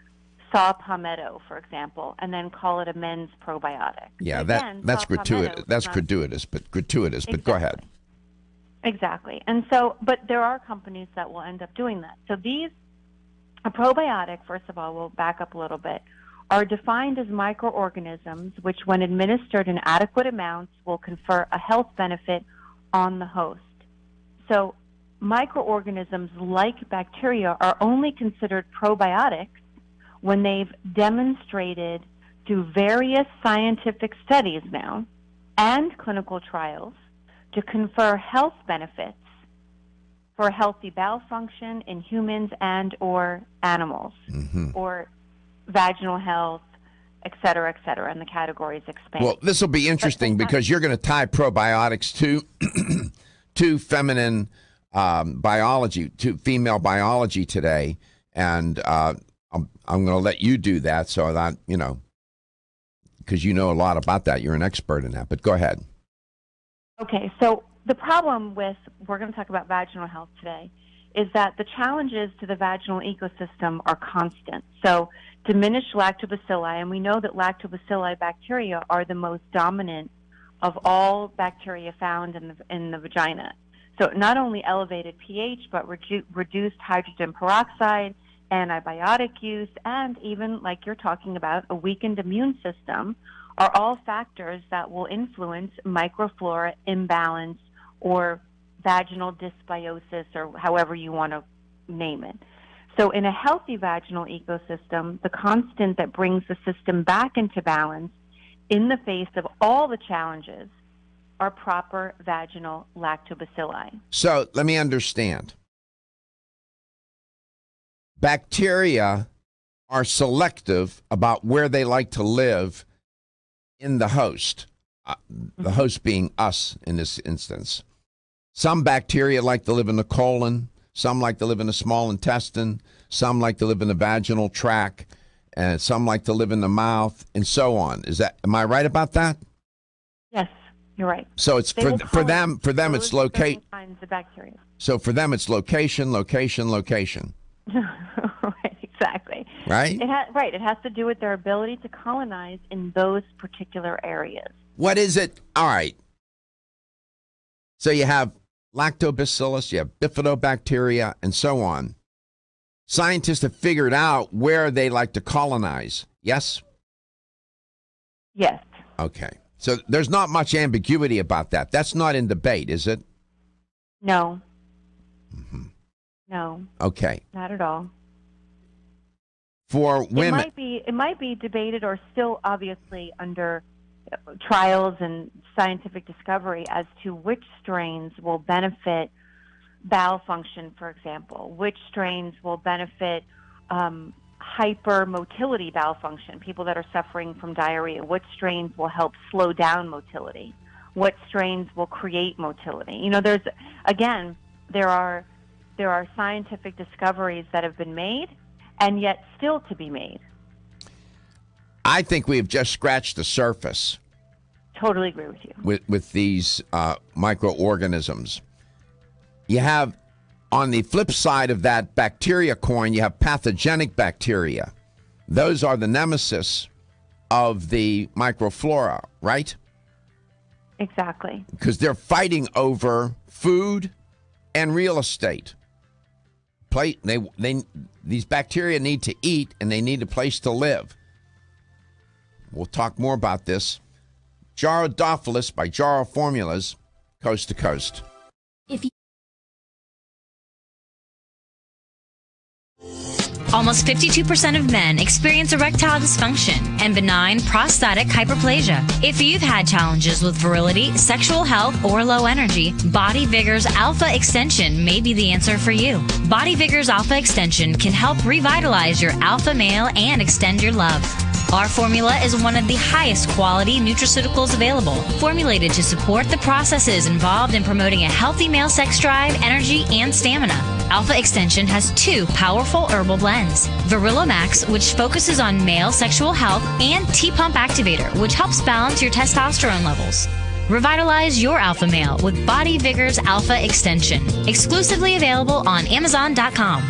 saw palmetto, for example, and then call it a men's probiotic. Yeah, Again, that's gratuitous. palmetto That's is not- gratuitous, but Exactly. go ahead. Exactly. And so, but there are companies that will end up doing that. So a probiotic, first of all, we'll back up a little bit, are defined as microorganisms which, when administered in adequate amounts, will confer a health benefit on the host. So microorganisms like bacteria are only considered probiotics when they've demonstrated through various scientific studies now and clinical trials to confer health benefits for healthy bowel function in humans and or animals, or vaginal health, et cetera, and the categories expand. Well, this will be interesting because you're going to tie probiotics to feminine biology, to female biology today, and I'm going to let you do that so that, because you know a lot about that. You're an expert in that, but go ahead. Okay, so the problem with, we're going to talk about vaginal health today, is that the challenges to the vaginal ecosystem are constant. So diminished lactobacilli, and we know that lactobacilli bacteria are the most dominant of all bacteria found in the vagina. So not only elevated pH, but reduced hydrogen peroxide, antibiotic use, and even, like you're talking about, a weakened immune system are all factors that will influence microflora imbalance or vaginal dysbiosis, or however you want to name it. So in a healthy vaginal ecosystem, the constant that brings the system back into balance in the face of all the challenges are proper vaginal lactobacilli. So let me understand. Bacteria are selective about where they like to live in the host, the host being us in this instance. Some bacteria like to live in the colon, some like to live in the small intestine, some like to live in the vaginal tract, and some like to live in the mouth, and so on. Am I right about that? Yes, you're right. So it's for them it's location. Kinds of bacteria. So for them it's location. Right, exactly. Right? It has to do with their ability to colonize in those particular areas. What is it? All right. So you have lactobacillus, you have bifidobacteria, and so on. Scientists have figured out where they like to colonize. Yes? Yes. Okay. So there's not much ambiguity about that. That's not in debate, is it? No. No. Okay. Not at all. For women, it might be debated or still obviously under trials and scientific discovery as to which strains will benefit bowel function, for example, which strains will benefit hypermotility bowel function, people that are suffering from diarrhea, which strains will help slow down motility, what strains will create motility. There are scientific discoveries that have been made and yet still to be made. I think we have just scratched the surface. Totally agree with you. With these microorganisms. You have, on the flip side of that bacteria coin, you have pathogenic bacteria. Those are the nemesis of the microflora, right? Exactly. Because they're fighting over food and real estate. These bacteria need to eat, and they need a place to live. We'll talk more about this. Gyrodophilis by Gyro Formulas, coast to coast. Almost 52% of men experience erectile dysfunction and benign prostatic hyperplasia. If you've had challenges with virility, sexual health, or low energy, Body Vigor's Alpha Extension may be the answer for you. Body Vigor's Alpha Extension can help revitalize your alpha male and extend your love. Our formula is one of the highest quality nutraceuticals available, formulated to support the processes involved in promoting a healthy male sex drive, energy, and stamina. Alpha Extension has 2 powerful herbal blends, Virilomax, which focuses on male sexual health, and T-Pump Activator, which helps balance your testosterone levels. Revitalize your alpha male with Body Vigor's Alpha Extension, exclusively available on Amazon.com.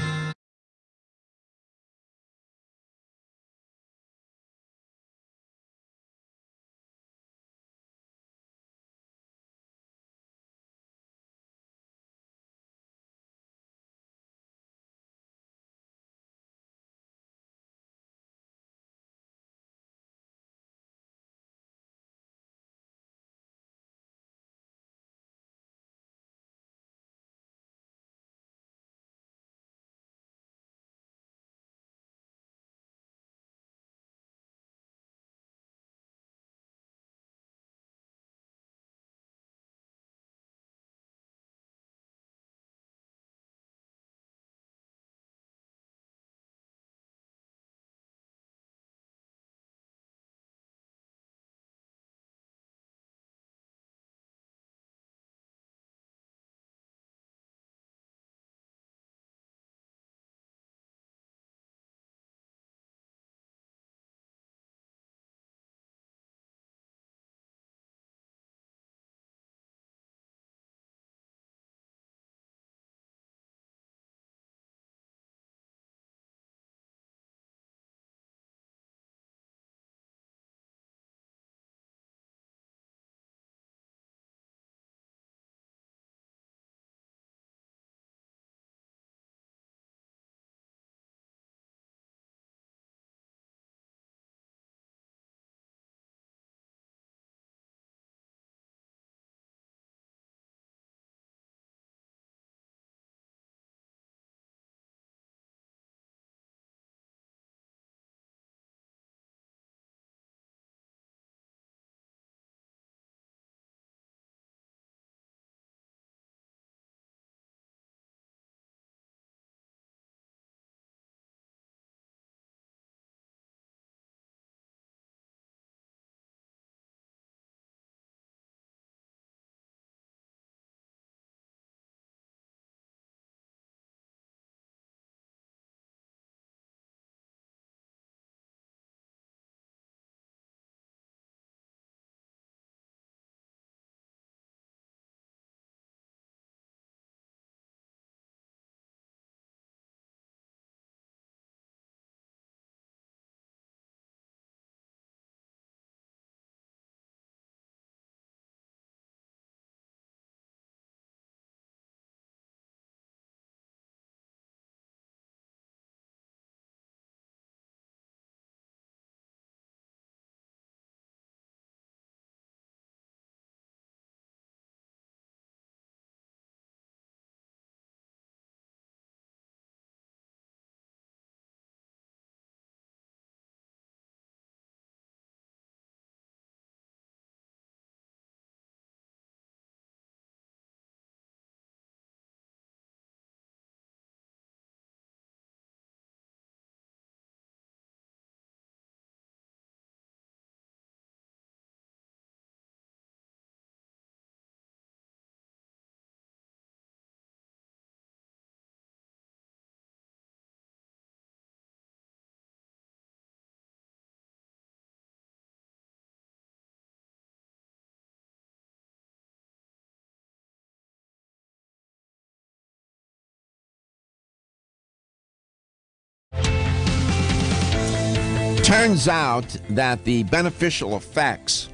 Turns out that the beneficial effects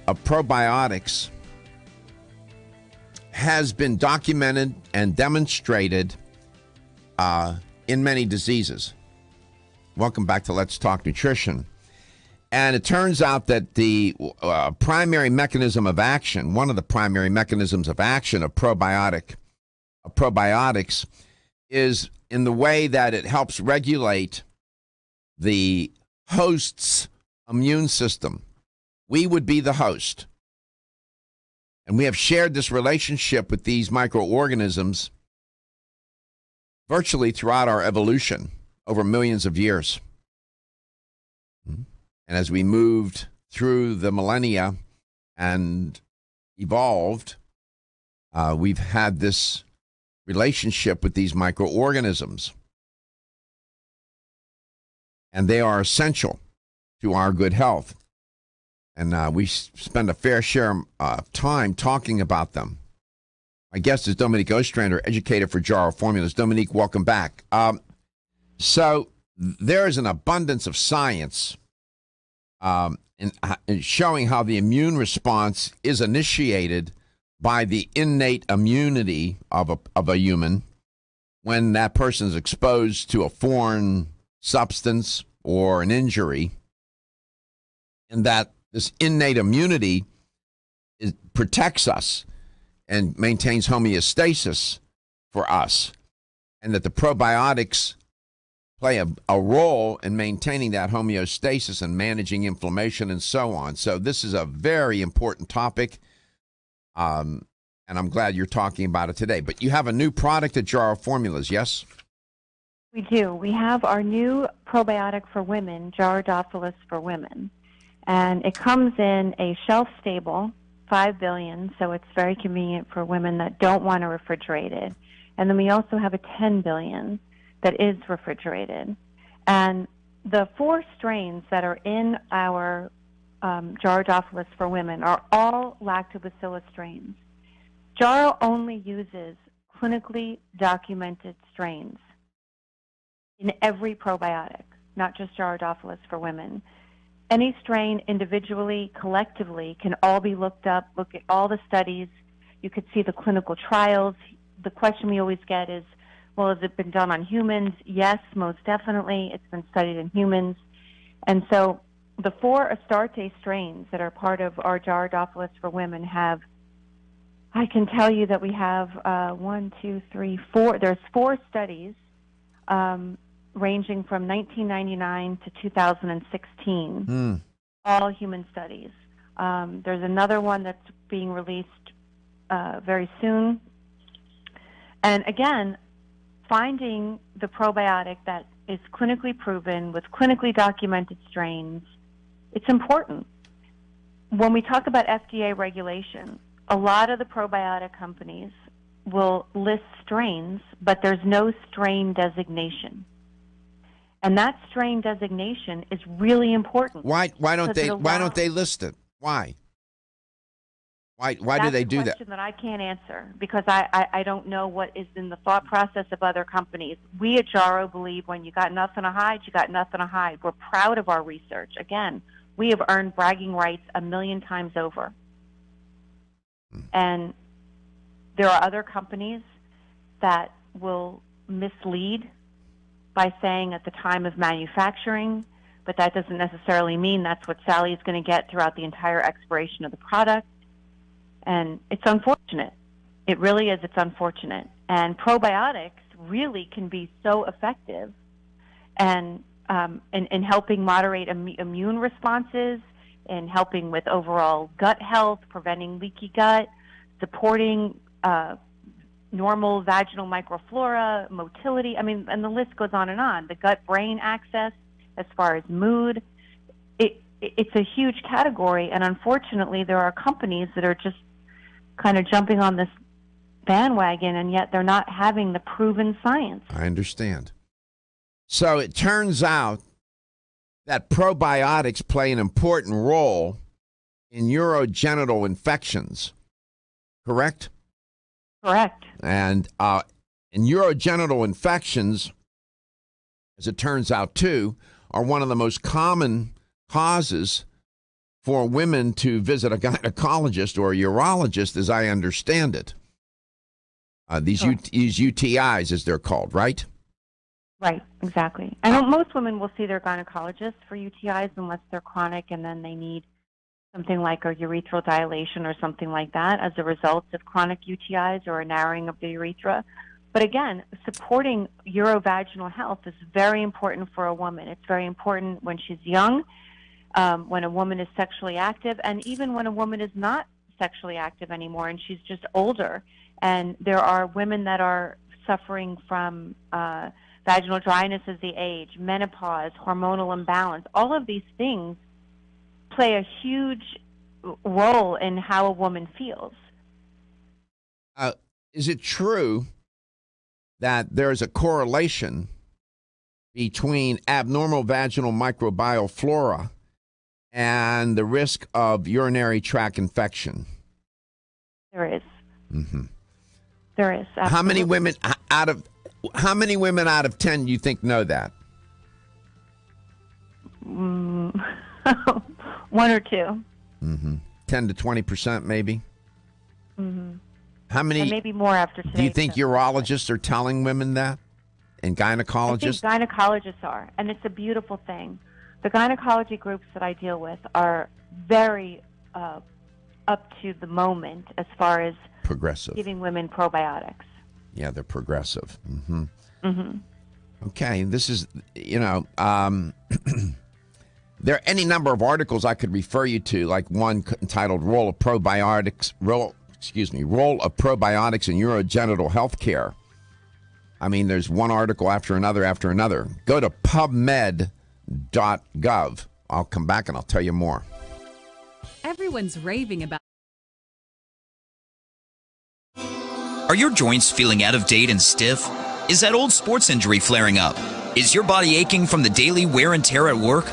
of probiotics has been documented and demonstrated in many diseases. Welcome back to Let's Talk Nutrition. And it turns out that the primary mechanism of action, one of the primary mechanisms of action of probiotics is in the way that it helps regulate the host's immune system. We would be the host. And we have shared this relationship with these microorganisms virtually throughout our evolution over millions of years. And as we moved through the millennia and evolved, we've had this relationship with these microorganisms. And they are essential to our good health. And we spend a fair share of time talking about them. My guest is Dominique Ostrander, educator for Jarrow Formulas. Dominique, welcome back. So there is an abundance of science in showing how the immune response is initiated by the innate immunity of a human when that person is exposed to a foreign substance or an injury, and that this innate immunity protects us and maintains homeostasis for us, and that the probiotics play a role in maintaining that homeostasis and managing inflammation and so on. So this is a very important topic, and I'm glad you're talking about it today. But you have a new product at Jarrow Formulas, yes? We do. We have our new probiotic for women, Jarrodophilus for women. And it comes in a shelf-stable 5 billion, so it's very convenient for women that don't want to refrigerate it. And then we also have a 10 billion that is refrigerated. And the 4 strains that are in our Jarrodophilus for women are all lactobacillus strains. Jarrow only uses clinically documented strains in every probiotic, not just Jarrodophilus for women. Any strain individually, collectively, can all be looked up, look at all the studies. You could see the clinical trials. The question we always get is, well, has it been done on humans? Yes, most definitely. It's been studied in humans. And so the 4 Astarte strains that are part of our Jarrodophilus for women have, I can tell you that we have 4. There's 4 studies ranging from 1999 to 2016, all human studies. There's another one that's being released very soon. And again, finding the probiotic that is clinically proven with clinically documented strains, it's important. When we talk about FDA regulation, a lot of the probiotic companies will list strains, but there's no strain designation. And that strain designation is really important. Why don't they list it? Why do they do that? That's a question that I can't answer because I don't know what is in the thought process of other companies. We at Jarrow believe when you got nothing to hide, you got nothing to hide. We're proud of our research. Again, we have earned bragging rights 1,000,000 times over. And there are other companies that will mislead by saying at the time of manufacturing, but that doesn't necessarily mean that's what Sally is going to get throughout the entire expiration of the product. And it's unfortunate. It really is. It's unfortunate. And probiotics really can be so effective and in helping moderate immune responses, in helping with overall gut health, preventing leaky gut, supporting normal vaginal microflora, motility. I mean, and the list goes on and on. The gut-brain axis, as far as mood, it's a huge category. And unfortunately, there are companies that are just kind of jumping on this bandwagon, and yet they're not having the proven science. I understand. So it turns out that probiotics play an important role in urogenital infections, correct? Correct. And in urogenital infections, as it turns out too, are one of the most common causes for women to visit a gynecologist or a urologist, as I understand it. These UTIs, as they're called, right? Right, exactly. I know most women will see their gynecologist for UTIs unless they're chronic and then they need something like a urethral dilation or something like that as a result of chronic UTIs or a narrowing of the urethra. But again, supporting urovaginal health is very important for a woman. It's very important when she's young, when a woman is sexually active, and even when a woman is not sexually active anymore and she's just older. And there are women that are suffering from vaginal dryness as they age, menopause, hormonal imbalance. All of these things play a huge role in how a woman feels. Is it true that there's a correlation between abnormal vaginal microbial flora and the risk of urinary tract infection? There is. Mm-hmm. There is. Absolutely. How many women out of 10 do you think know that? 1 or 2. Mm-hmm. 10 to 20%, maybe. Mm-hmm. How many? And maybe more after today. Do you think urologists are telling women that, and gynecologists? I think gynecologists are, and it's a beautiful thing. The gynecology groups that I deal with are very up to the moment as far as progressive giving women probiotics. Yeah, they're progressive. Mm-hmm. Mm-hmm. Okay, this is, there are any number of articles I could refer you to, like one entitled Role of Probiotics in Urogenital Health Care. I mean, there's one article after another. Go to pubmed.gov. I'll come back and I'll tell you more. Everyone's raving about. Are your joints feeling out of date and stiff? Is that old sports injury flaring up? Is your body aching from the daily wear and tear at work?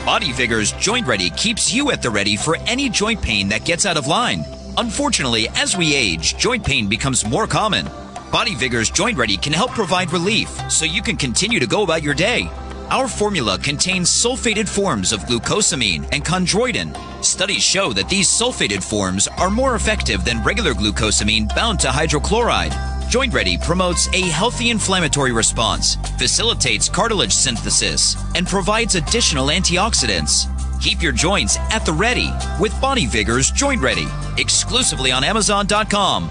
Body Vigor's Joint Ready keeps you at the ready for any joint pain that gets out of line. Unfortunately, as we age, joint pain becomes more common. Body Vigor's Joint Ready can help provide relief so you can continue to go about your day. Our formula contains sulfated forms of glucosamine and chondroitin. Studies show that these sulfated forms are more effective than regular glucosamine bound to hydrochloride. Joint Ready promotes a healthy inflammatory response, facilitates cartilage synthesis, and provides additional antioxidants. Keep your joints at the ready with Body Vigor's Joint Ready, exclusively on Amazon.com.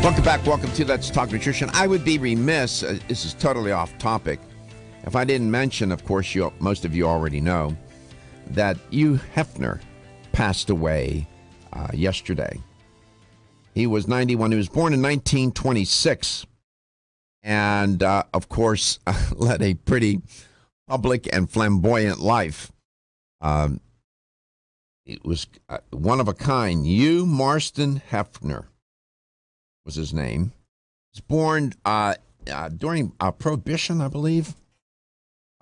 Welcome back. Welcome to Let's Talk Nutrition. I would be remiss, this is totally off topic, if I didn't mention, of course, most of you already know, that Hugh Hefner passed away yesterday. He was 91. He was born in 1926 and, of course, led a pretty public and flamboyant life. It was one of a kind. Hugh Marston Hefner was his name. He was born during Prohibition, I believe.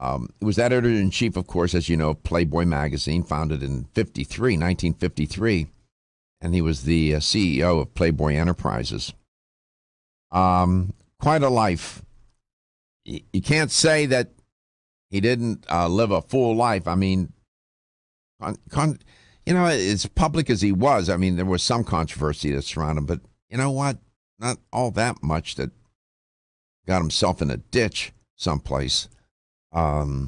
He was editor-in-chief, of course, as you know, of Playboy magazine, founded in 1953. And he was the CEO of Playboy Enterprises. Quite a life. You can't say that he didn't live a full life. I mean, as public as he was, I mean, there was some controversy that surrounded him, but you know what? Not all that much that got himself in a ditch someplace. It's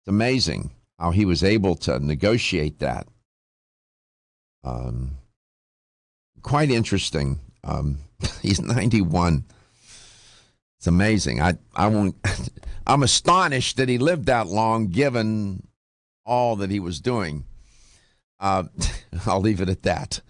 amazing how he was able to negotiate that. Quite interesting. He's 91. It's amazing. I won't. I'm astonished that he lived that long, given all that he was doing. I'll leave it at that.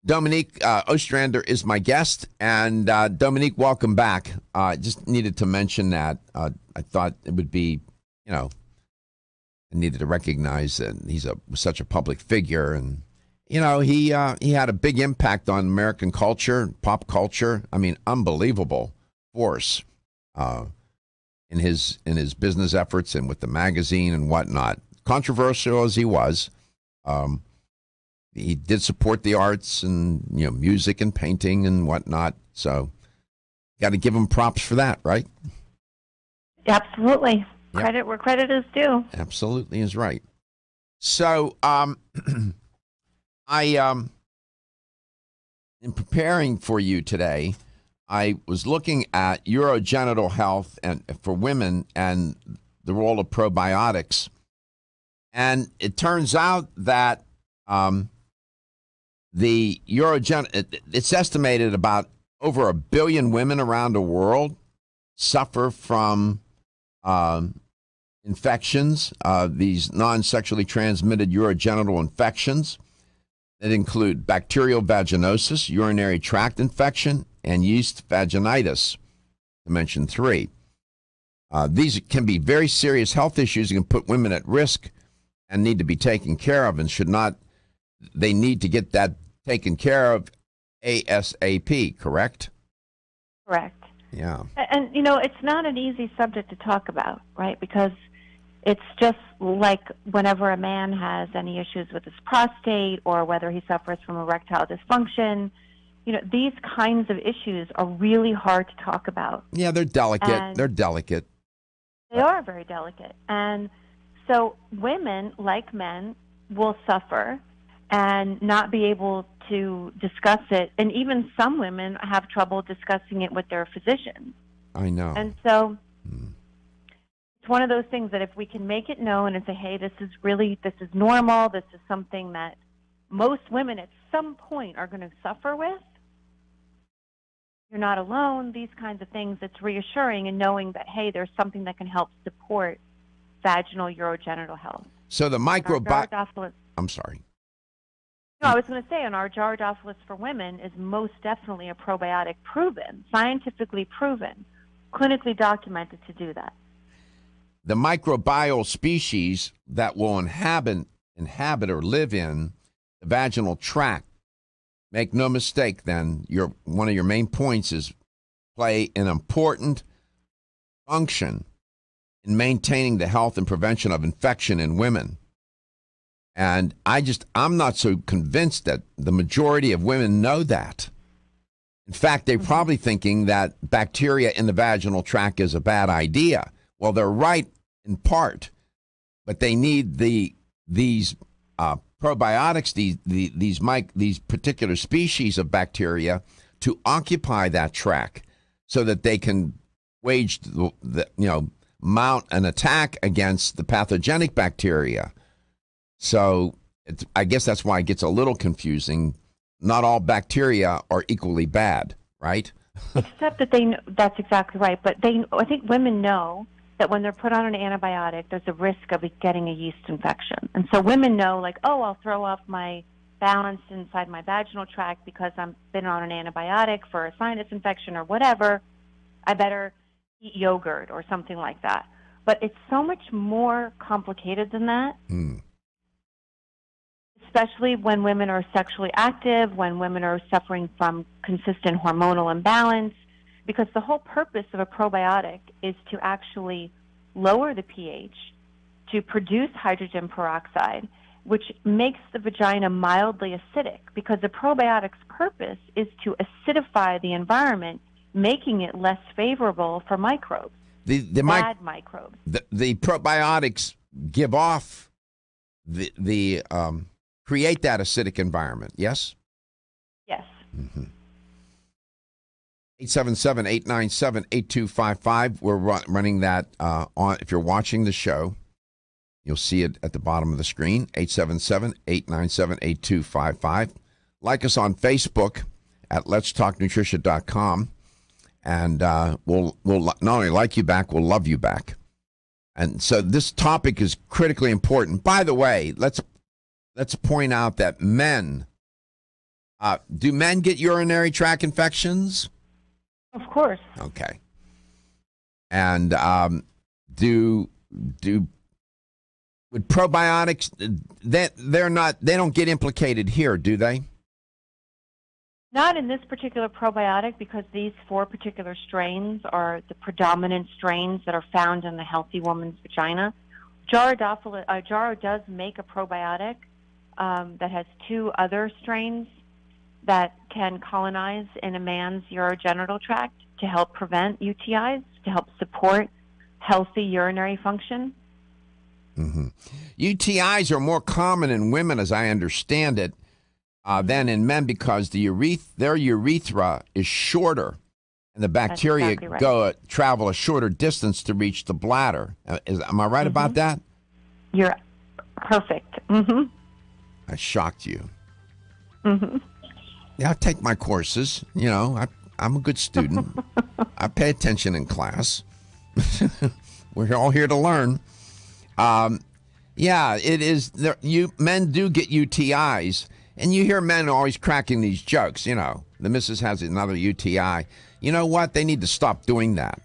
Dominique Ostrander is my guest, and Dominique, welcome back. Just needed to mention that. I thought it would be, I needed to recognize that he's such a public figure, and he had a big impact on American culture, pop culture. I mean, unbelievable force in his business efforts and with the magazine and whatnot. Controversial as he was. He did support the arts and, music and painting and whatnot. So got to give him props for that, right? Absolutely. Yep. Credit where credit is due. Absolutely is right. So in preparing for you today, I was looking at urogenital health and for women and the role of probiotics. And it turns out that it's estimated about over 1 billion women around the world suffer from infections, these non-sexually transmitted urogenital infections that include bacterial vaginosis, urinary tract infection, and yeast vaginitis, to mention 3. These can be very serious health issues and can put women at risk and need to be taken care of, and they need to get that taken care of ASAP, correct? Correct. Yeah. And, it's not an easy subject to talk about, right? Because it's just like whenever a man has any issues with his prostate or whether he suffers from erectile dysfunction, these kinds of issues are really hard to talk about. Yeah, they're delicate. They're delicate. They are very delicate. And so women, like men, will suffer and not be able to discuss it. And even some women have trouble discussing it with their physicians. I know. And so it's one of those things that if we can make it known and say, hey, this is normal, this is something that most women at some point are going to suffer with, you're not alone, these kinds of things, it's reassuring and knowing that, hey, there's something that can help support vaginal urogenital health. So the microbiome... I'm sorry. No, I was going to say, our Gyrodophilis for women is most definitely a probiotic proven, scientifically proven, clinically documented to do that. The microbial species that will inhabit or live in the vaginal tract, make no mistake then, one of your main points is play an important function in maintaining the health and prevention of infection in women. And I'm not so convinced that the majority of women know that. In fact, they're probably thinking that bacteria in the vaginal tract is a bad idea. Well, they're right in part, but they need these probiotics, these particular species of bacteria to occupy that tract so that they can mount an attack against the pathogenic bacteria. So I guess that's why it gets a little confusing not all bacteria are equally bad, right? Except that that's exactly right. But I think women know that when they're put on an antibiotic, there's a risk of getting a yeast infection. And so women know, like, oh, I'll throw off my balance inside my vaginal tract because I've been on an antibiotic for a sinus infection or whatever. I better eat yogurt or something like that. But it's so much more complicated than that. Especially when women are sexually active, when women are suffering from consistent hormonal imbalance, because the whole purpose of a probiotic is to actually lower the pH, to produce hydrogen peroxide, which makes the vagina mildly acidic, because the probiotic's purpose is to acidify the environment, making it less favorable for microbes, bad microbes. The probiotics give off create that acidic environment, yes? Yes. 877-897-8255. We're running that on. If you're watching the show, you'll see it at the bottom of the screen, 877-897-8255. Like us on Facebook at letstalknutrition.com, and we'll not only like you back, we'll love you back. And so this topic is critically important. By the way, let's point out that men, do men get urinary tract infections? Of course. Okay. And with probiotics, they don't get implicated here, do they? Not in this particular probiotic, because these 4 particular strains are the predominant strains that are found in the healthy woman's vagina. Jaro does make a probiotic that has 2 other strains that can colonize in a man's urogenital tract to help prevent UTIs, to help support healthy urinary function. UTIs are more common in women, as I understand it, than in men, because their urethra is shorter, and the bacteria exactly right. travel a shorter distance to reach the bladder. Am I right about that? You're perfect. I shocked you. Yeah, I take my courses. You know, I'm a good student. I pay attention in class. We're all here to learn. Yeah, it is. Men do get UTIs, and you hear men always cracking these jokes. You know, the missus has another UTI. You know what? They need to stop doing that.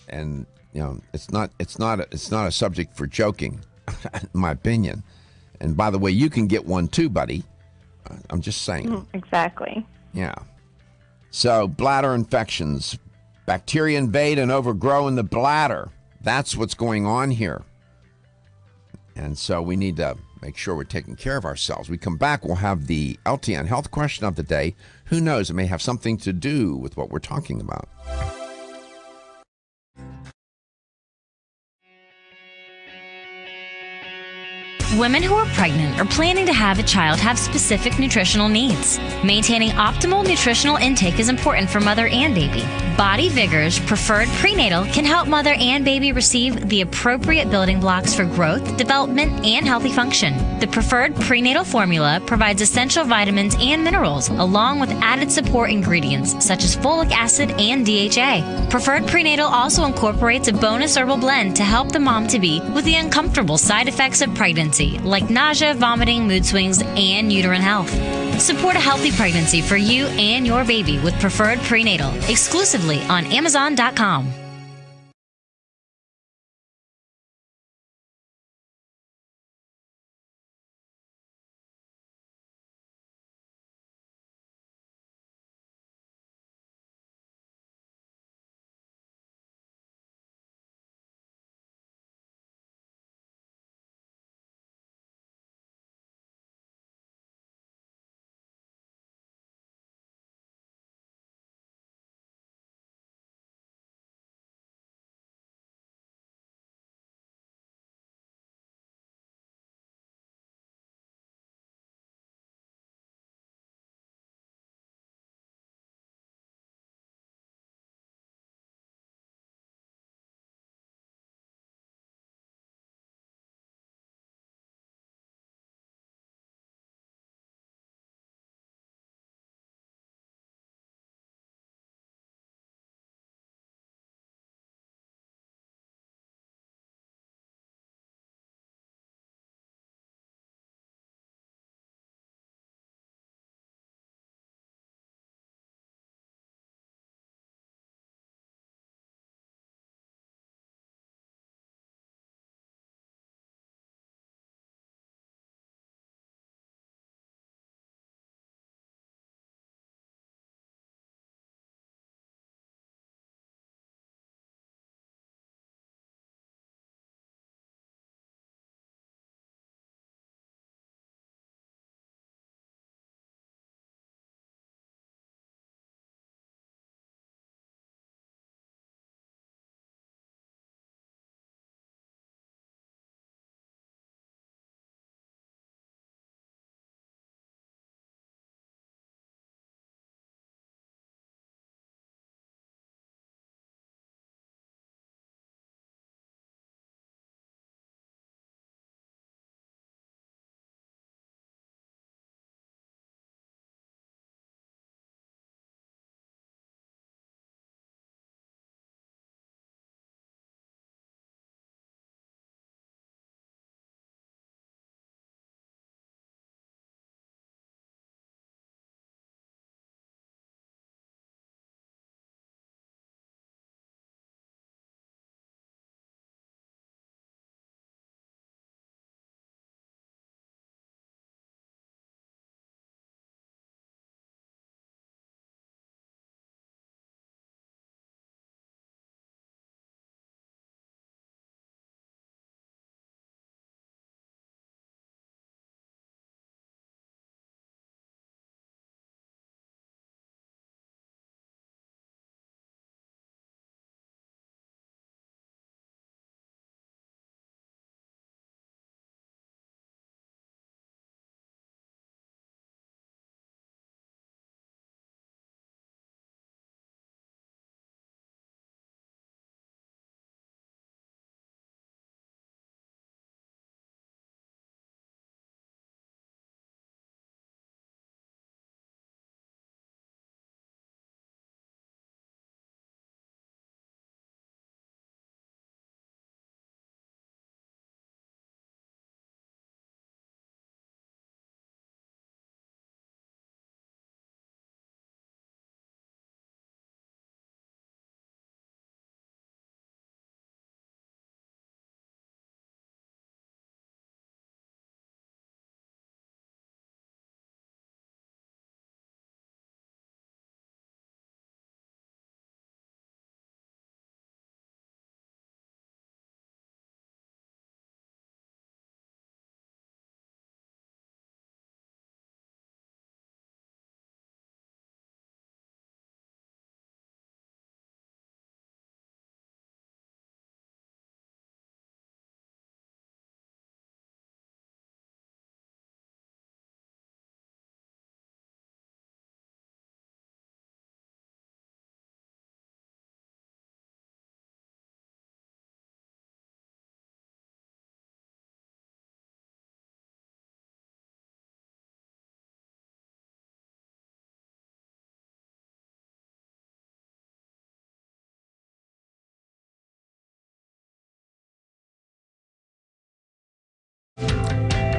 And you know, it's not a subject for joking, in my opinion. And by the way, you can get one too, buddy. I'm just saying. Exactly. Yeah. So bladder infections, bacteria invade and overgrow in the bladder. That's what's going on here. And so we need to make sure we're taking care of ourselves. We come back, we'll have the LTN health question of the day. Who knows? It may have something to do with what we're talking about. Women who are pregnant or planning to have a child have specific nutritional needs. Maintaining optimal nutritional intake is important for mother and baby. Body Vigor's Preferred Prenatal can help mother and baby receive the appropriate building blocks for growth, development, and healthy function. The Preferred Prenatal formula provides essential vitamins and minerals, along with added support ingredients such as folic acid and DHA. Preferred Prenatal also incorporates a bonus herbal blend to help the mom-to-be with the uncomfortable side effects of pregnancy, like nausea, vomiting, mood swings, and uterine health. Support a healthy pregnancy for you and your baby with Preferred Prenatal, exclusively on Amazon.com.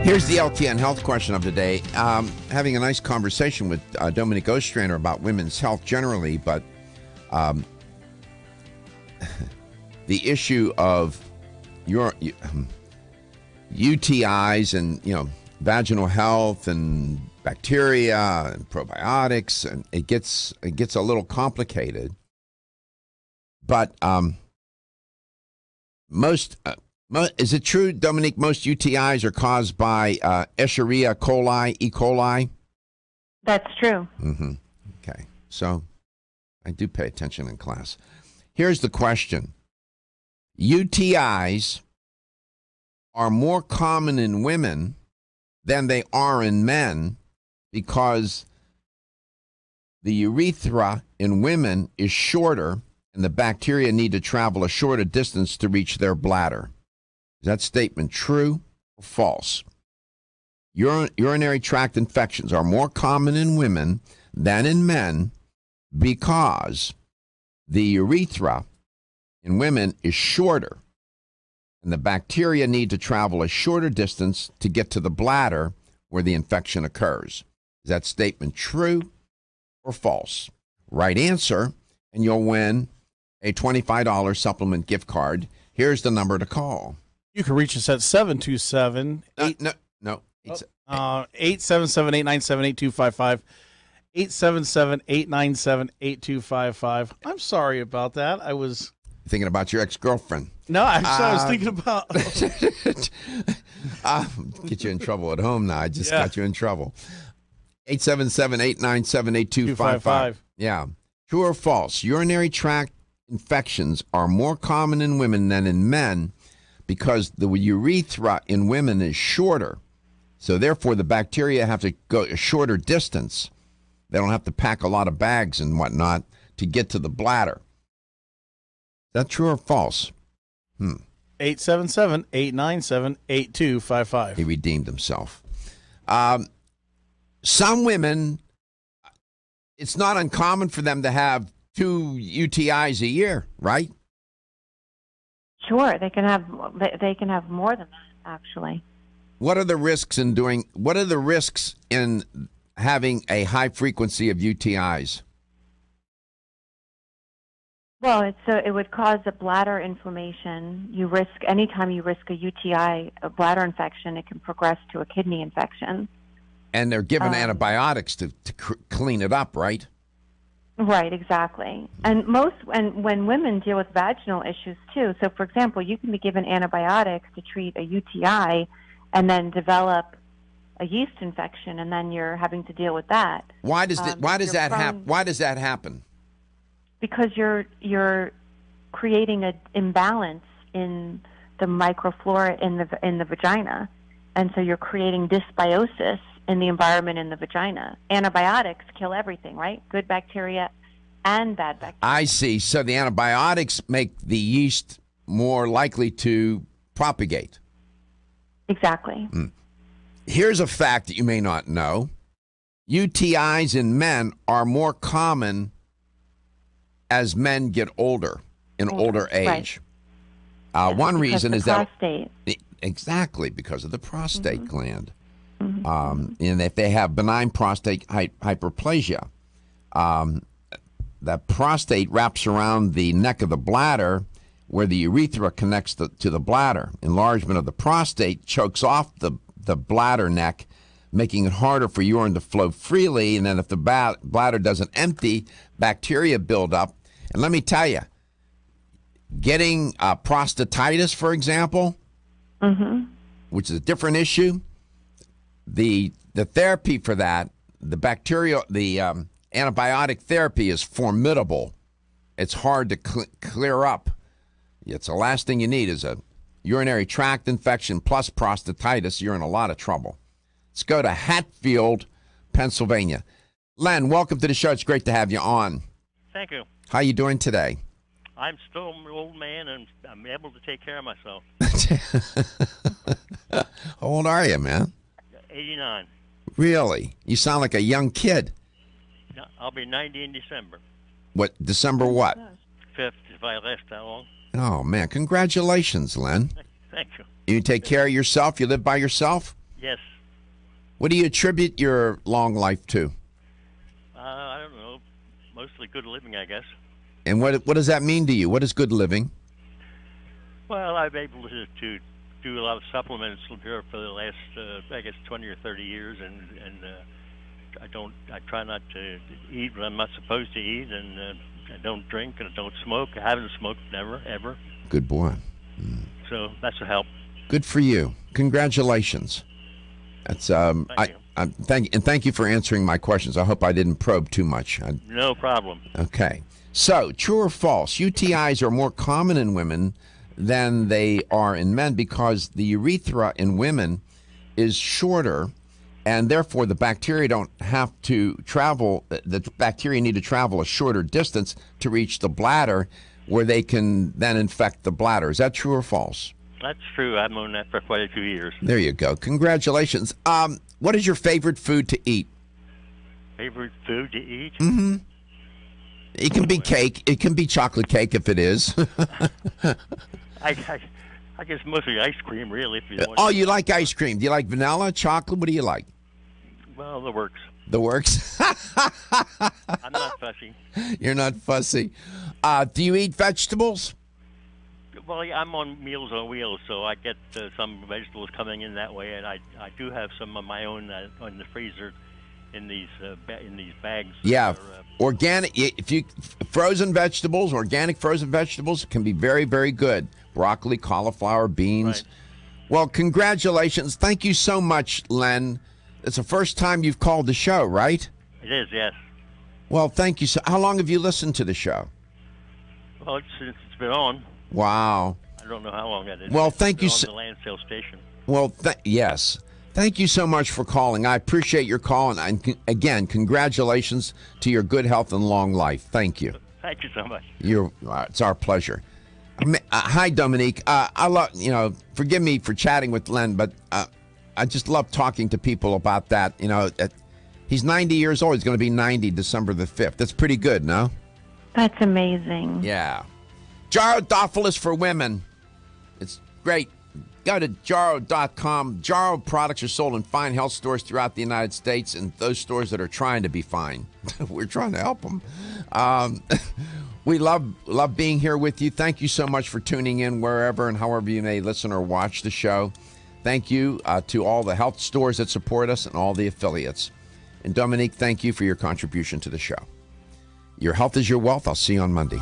Here's the LTN health question of the day. Having a nice conversation with Dominic Ostrander about women's health generally, but the issue of your UTIs and vaginal health and bacteria and probiotics, and it gets a little complicated. But is it true, Dominique, most UTIs are caused by Escherichia coli, E. coli? That's true. Mm-hmm. Okay. So I do pay attention in class. Here's the question. UTIs are more common in women than they are in men because the urethra in women is shorter and the bacteria need to travel a shorter distance to reach their bladder. Is that statement true or false? Urinary tract infections are more common in women than in men because the urethra in women is shorter and the bacteria need to travel a shorter distance to get to the bladder where the infection occurs. Is that statement true or false? Right answer, and you'll win a $25 supplement gift card. Here's the number to call. You can reach us at 727 877-897-8255. 877-897-8255. I'm sorry about that. I was thinking about your ex-girlfriend. No, actually, I was thinking about get you in trouble at home now. I just got you in trouble. 877-897-8255. Yeah. True or false? Urinary tract infections are more common in women than in men because the urethra in women is shorter. So therefore, the bacteria have to go a shorter distance. They don't have to pack a lot of bags and whatnot to get to the bladder. Is that true or false? 877-897-8255. He redeemed himself. Some women, it's not uncommon for them to have 2 UTIs a year, right? Sure, they can have more than that, actually. What are the risks in having a high frequency of UTIs? Well, it would cause a bladder inflammation. Anytime you risk a UTI, a bladder infection, it can progress to a kidney infection. And they're given antibiotics to clean it up, right? Right, exactly. And when women deal with vaginal issues too, so for example, you can be given antibiotics to treat a UTI and then develop a yeast infection, and then you're having to deal with that. Why does that happen? Because you're creating an imbalance in the microflora in the vagina, and so you're creating dysbiosis in the environment in the vagina. Antibiotics kill everything, right? Good bacteria and bad bacteria. I see. So the antibiotics make the yeast more likely to propagate. Exactly. Here's a fact that you may not know. UTIs in men are more common as men get older, in older age. Right. One reason is prostate. Exactly, because of the prostate gland. And if they have benign prostate hyperplasia, the prostate wraps around the neck of the bladder where the urethra connects to the bladder. Enlargement of the prostate chokes off the bladder neck, making it harder for urine to flow freely. And then if the bladder doesn't empty, bacteria build up. And let me tell you, getting prostatitis, for example, which is a different issue, the therapy for that, the antibiotic therapy is formidable. It's hard to clear up. It's the last thing you need is a urinary tract infection plus prostatitis. You're in a lot of trouble. Let's go to Hatfield, Pennsylvania. Len, welcome to the show. It's great to have you on. Thank you. How you doing today? I'm still an old man, and I'm able to take care of myself. How old are you, man? 89. Really? You sound like a young kid. No, I'll be 90 in December. What, December what? 5th, if I last that long. Oh, man. Congratulations, Len. Thank you. You take care of yourself? You live by yourself? Yes. What do you attribute your long life to? I don't know. Mostly good living, I guess. And what does that mean to you? What is good living? Well, I've been able to do a lot of supplements here for the last, I guess, 20 or 30 years, and I try not to eat what I'm not supposed to eat, and I don't drink and I don't smoke. I haven't smoked, never, ever. Good boy. So that's a help. Good for you. Congratulations. That's thank you for answering my questions. I hope I didn't probe too much. No problem. Okay. So, true or false? UTIs are more common in women than they are in men because the urethra in women is shorter, and therefore the bacteria don't have to travel. The bacteria need to travel a shorter distance to reach the bladder, where they can then infect the bladder. Is that true or false? That's true. I've known that for quite a few years. There you go. Congratulations. What is your favorite food to eat? Favorite food to eat? Mm-hmm. It can be cake. It can be chocolate cake if it is. I guess mostly ice cream, really. If you want. Oh, you like ice cream. Do you like vanilla, chocolate? What do you like? Well, the works. The works? I'm not fussy. You're not fussy. Do you eat vegetables? Well, I'm on Meals on Wheels, so I get some vegetables coming in that way, and I do have some of my own in the freezer in these bags. Yeah, organic. If you frozen vegetables, organic frozen vegetables can be very, very good. Broccoli, cauliflower, beans. Right. Well, congratulations. Thank you so much, Len. It's the first time you've called the show, right? It is, yes. Well, thank you. So, how long have you listened to the show? Well, since it's been on. Wow. I don't know how long that is. Well, thank you. On the land sale station. Well, yes. Thank you so much for calling. I appreciate your call. And again, congratulations to your good health and long life. Thank you. Thank you so much. It's our pleasure. Hi, Dominique. I love, forgive me for chatting with Len, but I just love talking to people about that. He's 90 years old. He's going to be 90 December the 5th. That's pretty good, no? That's amazing. Yeah. Jarrow for women. It's great. Go to Jarrow.com. Jarrow products are sold in fine health stores throughout the United States and those stores that are trying to be fine. We're trying to help them. We love being here with you. Thank you so much for tuning in wherever and however you may listen or watch the show. Thank you to all the health stores that support us and all the affiliates. And Dominique, thank you for your contribution to the show. Your health is your wealth. I'll see you on Monday.